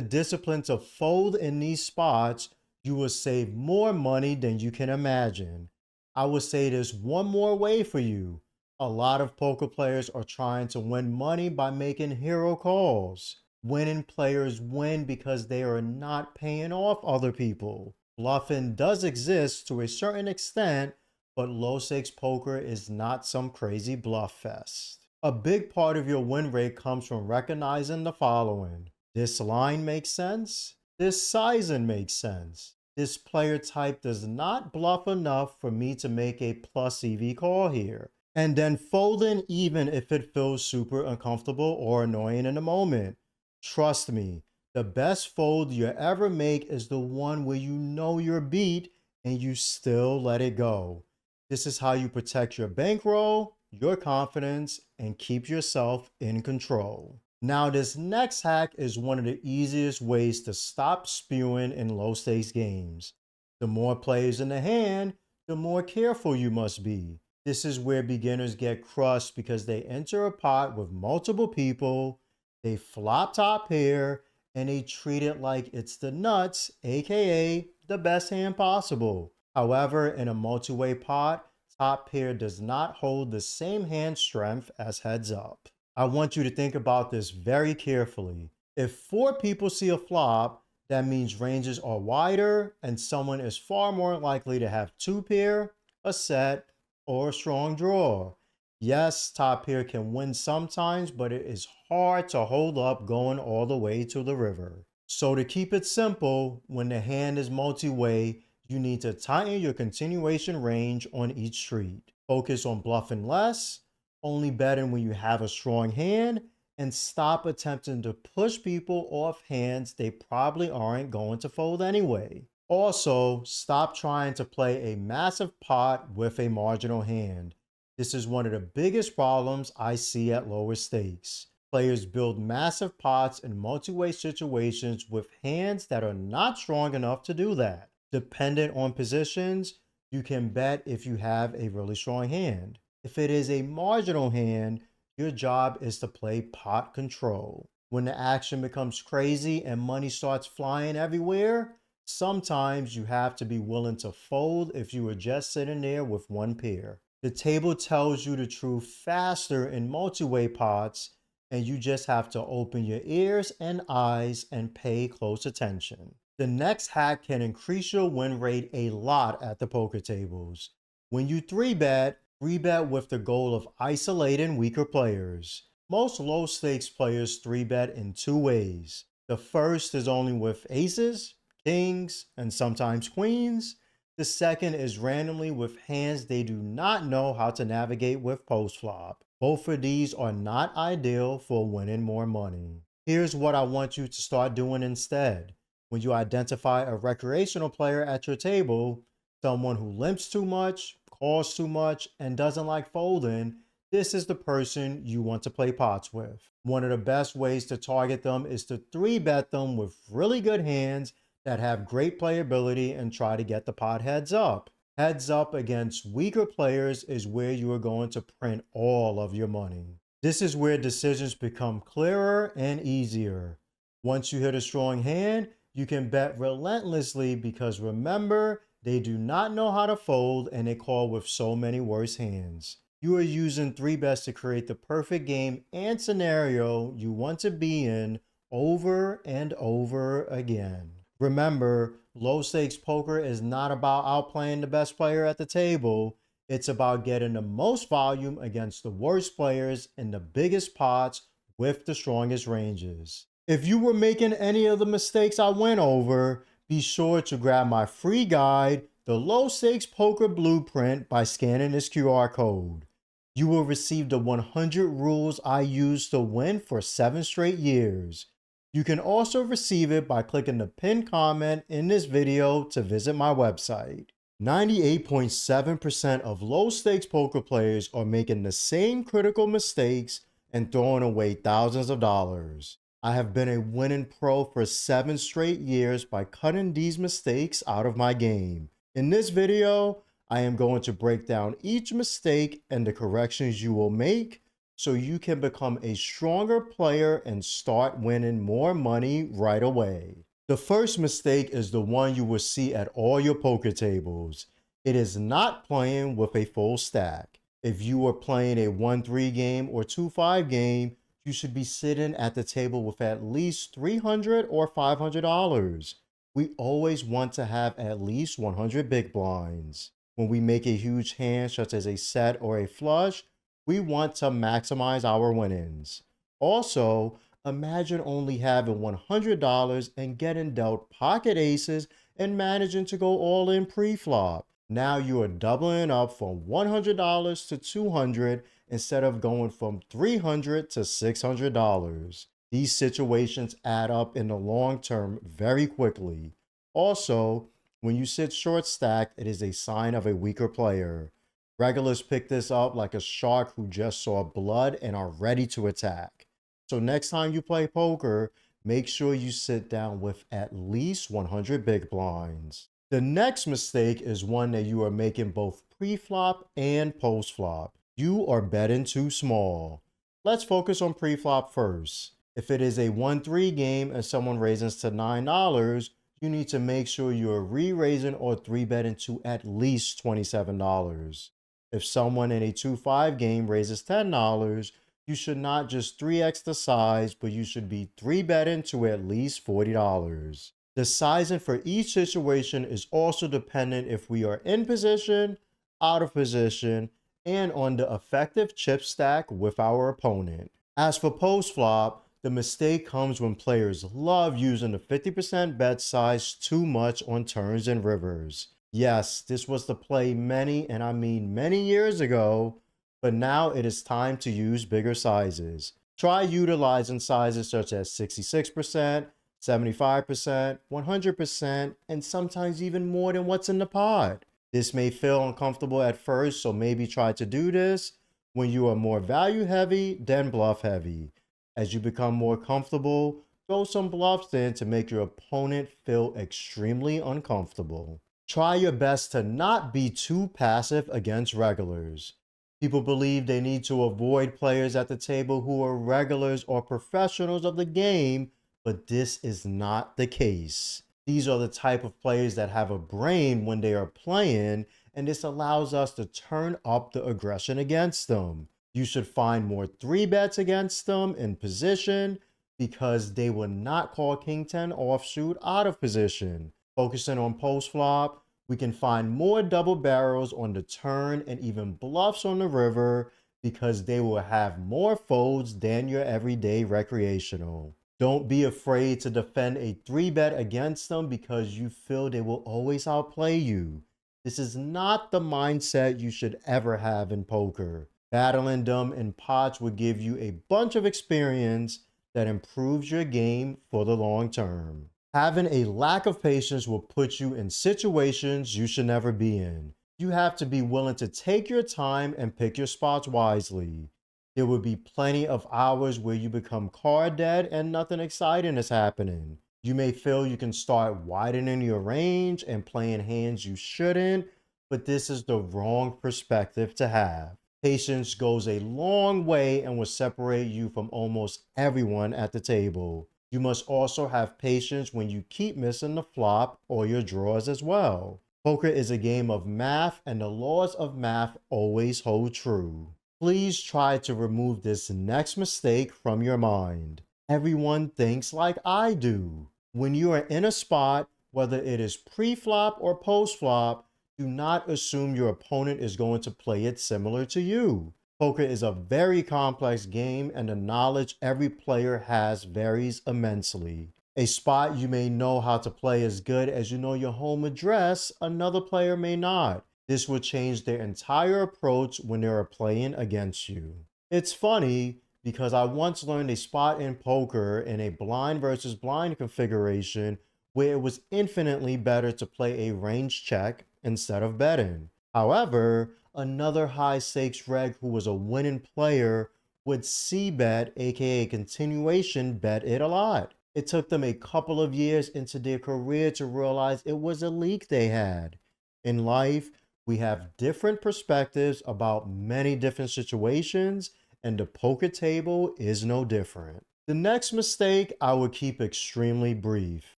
discipline to fold in these spots, you will save more money than you can imagine. I will say this one more way for you. A lot of poker players are trying to win money by making hero calls. Winning players win because they are not paying off other people. Bluffing does exist to a certain extent, but low stakes poker is not some crazy bluff fest. A big part of your win rate comes from recognizing the following. This line makes sense. This sizing makes sense. This player type does not bluff enough for me to make a plus EV call here. And then folding even if it feels super uncomfortable or annoying in the moment. Trust me, the best fold you ever make is the one where you know you're beat and you still let it go. This is how you protect your bankroll, your confidence, and keep yourself in control. Now, this next hack is one of the easiest ways to stop spewing in low stakes games. The more players in the hand, the more careful you must be. This is where beginners get crushed because they enter a pot with multiple people, they flop top pair, and they treat it like it's the nuts, aka the best hand possible. However, in a multi-way pot, top pair does not hold the same hand strength as heads up. I want you to think about this very carefully. If 4 people see a flop, that means ranges are wider and someone is far more likely to have 2 pair, a set, or a strong draw. Yes, top pair can win sometimes, but it is hard to hold up going all the way to the river. So to keep it simple, when the hand is multi-way, you need to tighten your continuation range on each street. Focus on bluffing less, only betting when you have a strong hand, and stop attempting to push people off hands they probably aren't going to fold anyway. Also, stop trying to play a massive pot with a marginal hand. This is one of the biggest problems I see at lower stakes. Players build massive pots in multi-way situations with hands that are not strong enough to do that. Dependent on positions, you can bet if you have a really strong hand. If it is a marginal hand, your job is to play pot control. When the action becomes crazy and money starts flying everywhere, sometimes you have to be willing to fold if you were just sitting there with 1 pair. The table tells you the truth faster in multi-way pots, and you just have to open your ears and eyes and pay close attention. The next hack can increase your win rate a lot at the poker tables. When you 3-bet with the goal of isolating weaker players. Most low stakes players 3-bet in 2 ways. The first is only with aces, kings, and sometimes queens. The second is randomly with hands they do not know how to navigate with post-flop. Both of these are not ideal for winning more money. Here's what I want you to start doing instead. When you identify a recreational player at your table, someone who limps too much, calls too much, and doesn't like folding, this is the person you want to play pots with. One of the best ways to target them is to 3-bet them with really good hands that have great playability and try to get the pot heads up. Heads up against weaker players is where you are going to print all of your money. This is where decisions become clearer and easier. Once you hit a strong hand, you can bet relentlessly because remember, they do not know how to fold and they call with so many worse hands. You are using 3-bets to create the perfect game and scenario you want to be in over and over again. Remember, low stakes poker is not about outplaying the best player at the table. It's about getting the most volume against the worst players in the biggest pots with the strongest ranges. If you were making any of the mistakes I went over, be sure to grab my free guide, The Low Stakes Poker Blueprint, by scanning this QR code. You will receive the 100 rules I used to win for 7 straight years. You can also receive it by clicking the pinned comment in this video to visit my website. 98.7% of low stakes poker players are making the same critical mistakes and throwing away thousands of dollars. I have been a winning pro for 7 straight years by cutting these mistakes out of my game. In this video, I am going to break down each mistake and the corrections you will make so you can become a stronger player and start winning more money right away. The first mistake is the one you will see at all your poker tables. It is not playing with a full stack. If you are playing a 1-3 game or 2-5 game, you should be sitting at the table with at least $300 or $500. We always want to have at least 100 big blinds. When we make a huge hand, such as a set or a flush, we want to maximize our winnings. Also, imagine only having $100 and getting dealt pocket aces and managing to go all in pre-flop. Now you are doubling up from $100 to $200 instead of going from $300 to $600. These situations add up in the long term very quickly. Also, when you sit short stacked, it is a sign of a weaker player. Regulars pick this up like a shark who just saw blood and are ready to attack. So next time you play poker, make sure you sit down with at least 100 big blinds. The next mistake is one that you are making both pre-flop and post-flop. You are betting too small. Let's focus on pre-flop first. If it is a 1-3 game and someone raises to $9, you need to make sure you are re-raising or 3-betting to at least $27. If someone in a 2-5 game raises $10, you should not just 3x the size, but you should be 3-betting to at least $40. The sizing for each situation is also dependent if we are in position, out of position, and on the effective chip stack with our opponent. As for post flop, the mistake comes when players love using the 50% bet size too much on turns and rivers. Yes, this was the play many, and I mean many years ago, but now it is time to use bigger sizes. Try utilizing sizes such as 66%, 75%, 100%, and sometimes even more than what's in the pot. This may feel uncomfortable at first, so maybe try to do this when you are more value heavy than bluff heavy. As you become more comfortable, throw some bluffs in to make your opponent feel extremely uncomfortable. Try your best to not be too passive against regulars. People believe they need to avoid players at the table who are regulars or professionals of the game, but this is not the case. These are the type of players that have a brain when they are playing, and this allows us to turn up the aggression against them. You should find more 3-bets against them in position because they will not call King 10 offsuit out of position. Focusing on post flop, we can find more double barrels on the turn and even bluffs on the river because they will have more folds than your everyday recreational. Don't be afraid to defend a 3-bet against them because you feel they will always outplay you. This is not the mindset you should ever have in poker. Battling them in pots will give you a bunch of experience that improves your game for the long term. Having a lack of patience will put you in situations you should never be in. You have to be willing to take your time and pick your spots wisely. There will be plenty of hours where you become card dead and nothing exciting is happening. You may feel you can start widening your range and playing hands you shouldn't, but this is the wrong perspective to have. Patience goes a long way and will separate you from almost everyone at the table. You must also have patience when you keep missing the flop or your draws as well. Poker is a game of math, and the laws of math always hold true. Please try to remove this next mistake from your mind. Everyone thinks like I do. When you are in a spot, whether it is pre-flop or post-flop, do not assume your opponent is going to play it similar to you. Poker is a very complex game, and the knowledge every player has varies immensely. A spot you may know how to play as good as you know your home address, another player may not. This will change their entire approach when they are playing against you. It's funny because I once learned a spot in poker in a blind versus blind configuration where it was infinitely better to play a range check instead of betting. However, another high stakes reg who was a winning player would c-bet, aka continuation bet it a lot. It took them a couple of years into their career to realize it was a leak they had. In life, we have different perspectives about many different situations, and the poker table is no different. The next mistake I would keep extremely brief.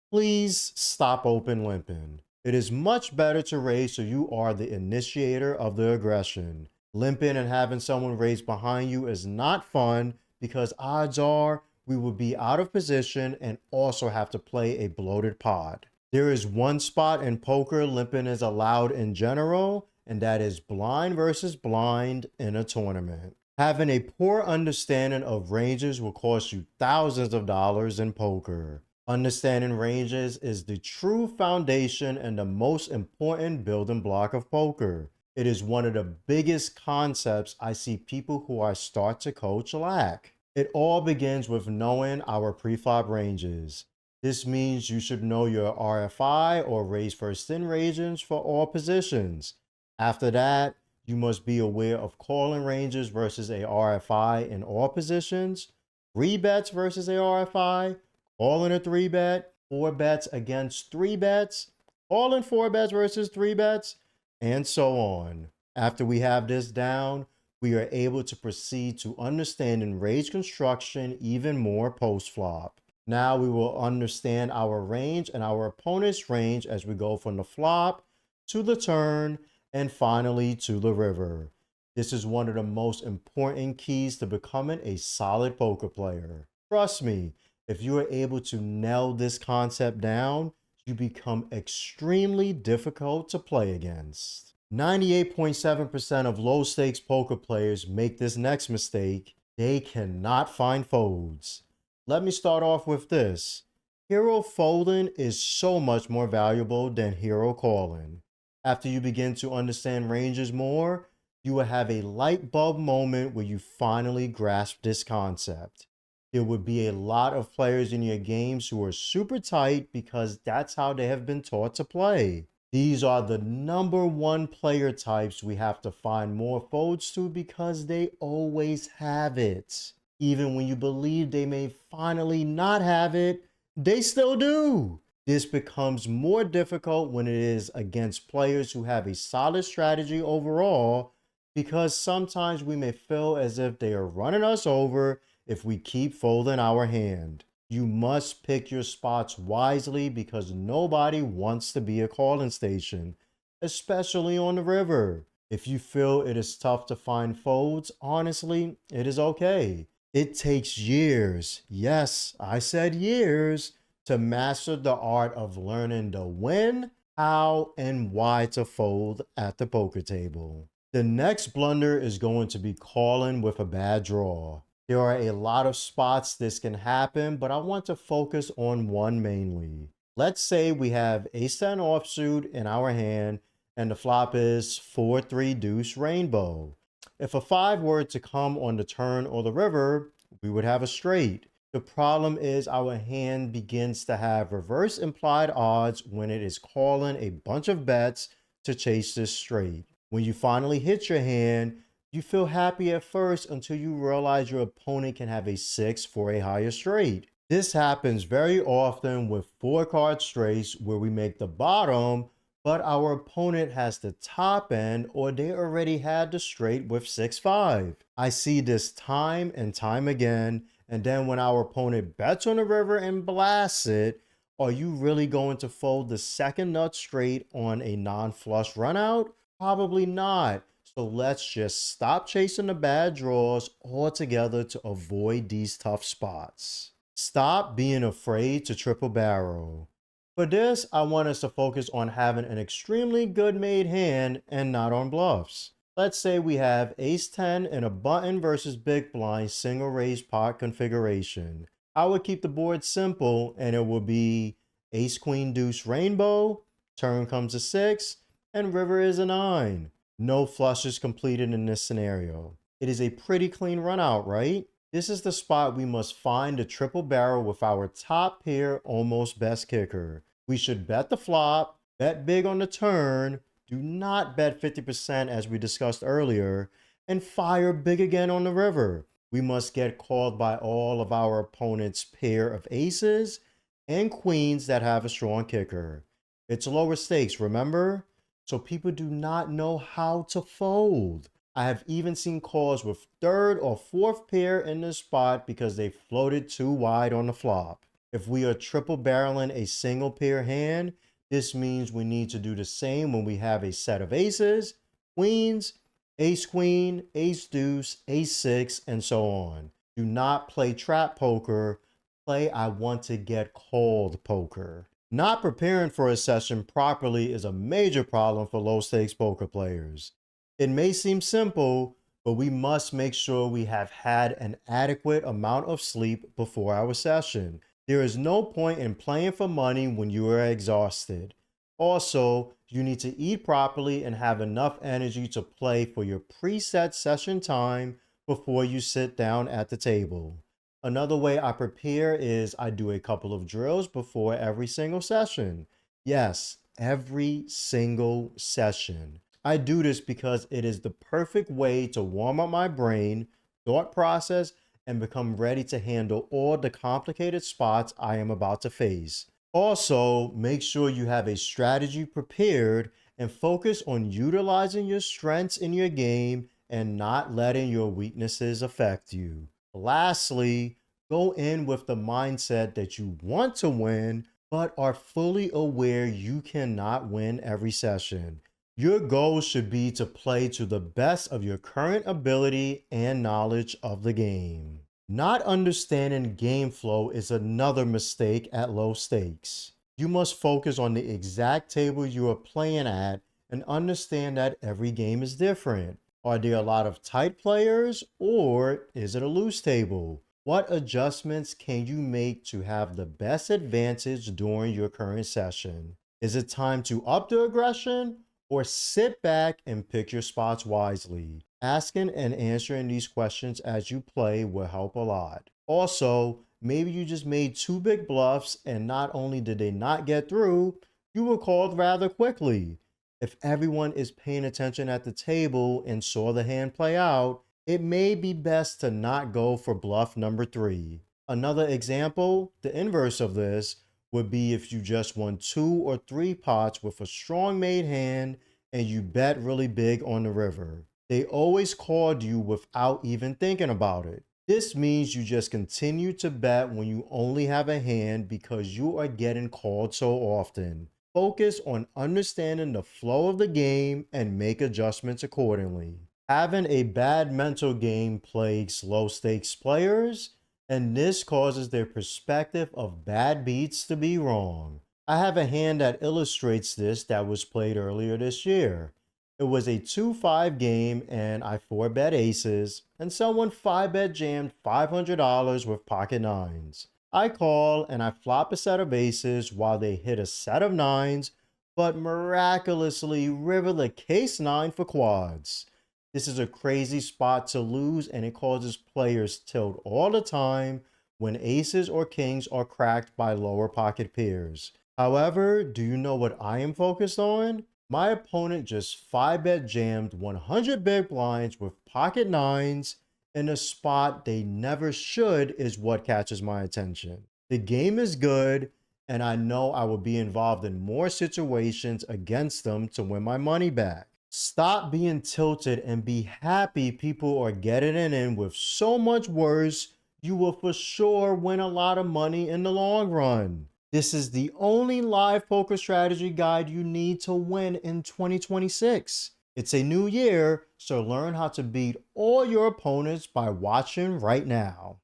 Please stop open limping. It is much better to raise so you are the initiator of the aggression. Limping and having someone raise behind you is not fun because odds are we will be out of position and also have to play a bloated pot. There is one spot in poker limping is allowed in general, and that is blind versus blind in a tournament. Having a poor understanding of ranges will cost you thousands of dollars in poker. Understanding ranges is the true foundation and the most important building block of poker. It is one of the biggest concepts I see people who I start to coach lack. It all begins with knowing our preflop ranges. This means you should know your RFI or raise first in ranges for all positions. After that, you must be aware of calling ranges versus a RFI in all positions, 3 bets versus a RFI, calling a 3 bet, 4 bets against 3 bets, calling 4 bets versus 3 bets, and so on. After we have this down, we are able to proceed to understanding range construction even more post-flop. Now we will understand our range and our opponent's range as we go from the flop to the turn and finally to the river. This is one of the most important keys to becoming a solid poker player. Trust me, if you are able to nail this concept down, you become extremely difficult to play against. 98.7% of low stakes poker players make this next mistake. They cannot find folds. Let me start off with this. Hero folding is so much more valuable than hero calling. After you begin to understand ranges more, you will have a light bulb moment where you finally grasp this concept. There would be a lot of players in your games who are super tight because that's how they have been taught to play. These are the #1 player types we have to find more folds to because they always have it. Even when you believe they may finally not have it, they still do. This becomes more difficult when it is against players who have a solid strategy overall, because sometimes we may feel as if they are running us over if we keep folding our hand. You must pick your spots wisely because nobody wants to be a calling station, especially on the river. If you feel it is tough to find folds, honestly, it is okay. It takes years, yes, I said years, to master the art of learning the when, how, and why to fold at the poker table. The next blunder is going to be calling with a bad draw. There are a lot of spots this can happen, but I want to focus on one mainly. Let's say we have ace-10 offsuit in our hand and the flop is 4-3 deuce rainbow. If a 5 were to come on the turn or the river, we would have a straight. The problem is our hand begins to have reverse implied odds when it is calling a bunch of bets to chase this straight. When you finally hit your hand, you feel happy at first until you realize your opponent can have a 6 for a higher straight. This happens very often with 4-card straights where we make the bottom, but our opponent has the top end or they already had the straight with 6-5. I see this time and time again, and then when our opponent bets on the river and blasts it, are you really going to fold the second nut straight on a non-flush runout? Probably not. So let's just stop chasing the bad draws altogether to avoid these tough spots. Stop being afraid to triple barrel. For this, I want us to focus on having an extremely good made hand and not on bluffs. Let's say we have ace-10 in a button versus big blind single raise pot configuration. I would keep the board simple and it would be ace-queen deuce rainbow, turn comes a 6, and river is a 9. No flushes completed in this scenario. It is a pretty clean run out, right? This is the spot we must find the triple barrel with our top pair almost best kicker. We should bet the flop, bet big on the turn, do not bet 50% as we discussed earlier, and fire big again on the river. We must get called by all of our opponent's pair of aces and queens that have a strong kicker. It's lower stakes, remember? So people do not know how to fold. I have even seen calls with third or fourth pair in the spot because they floated too wide on the flop. If we are triple barreling a single pair hand, this means we need to do the same when we have a set of aces, queens, ace queen, ace deuce, ace six, and so on. Do not play trap poker. Play I want to get called poker. Not preparing for a session properly is a major problem for low stakes poker players. It may seem simple, but we must make sure we have had an adequate amount of sleep before our session. There is no point in playing for money when you are exhausted. Also, you need to eat properly and have enough energy to play for your preset session time before you sit down at the table. Another way I prepare is I do a couple of drills before every single session. Yes, every single session. I do this because it is the perfect way to warm up my brain, thought process, and become ready to handle all the complicated spots I am about to face. Also, make sure you have a strategy prepared and focus on utilizing your strengths in your game and not letting your weaknesses affect you. Lastly, go in with the mindset that you want to win, but are fully aware you cannot win every session. Your goal should be to play to the best of your current ability and knowledge of the game. Not understanding game flow is another mistake at low stakes. You must focus on the exact table you are playing at and understand that every game is different. Are there a lot of tight players or is it a loose table? What adjustments can you make to have the best advantage during your current session? Is it time to up the aggression or sit back and pick your spots wisely? Asking and answering these questions as you play will help a lot. Also, maybe you just made two big bluffs and not only did they not get through, you were called rather quickly. If everyone is paying attention at the table and saw the hand play out, it may be best to not go for bluff number 3. Another example, the inverse of this, would be if you just won 2 or 3 pots with a strong made hand and you bet really big on the river. They always called you without even thinking about it. This means you just continue to bet when you only have a hand because you are getting called so often. Focus on understanding the flow of the game and make adjustments accordingly. Having a bad mental game plagues low stakes players, and this causes their perspective of bad beats to be wrong. I have a hand that illustrates this that was played earlier this year. It was a 2-5 game and I 4-bet aces, and someone 5-bet jammed $500 with pocket nines. I call and I flop a set of aces while they hit a set of nines, but miraculously river the case 9 for quads. This is a crazy spot to lose and it causes players tilt all the time when aces or kings are cracked by lower pocket pairs. However, do you know what I am focused on? My opponent just 5-bet jammed 100 big blinds with pocket nines in a spot they never should is what catches my attention. The game is good and I know I will be involved in more situations against them to win my money back. Stop being tilted and be happy people are getting it in with so much worse. You will for sure win a lot of money in the long run. This is the only live poker strategy guide you need to win in 2026. It's a new year, so learn how to beat all your opponents by watching right now.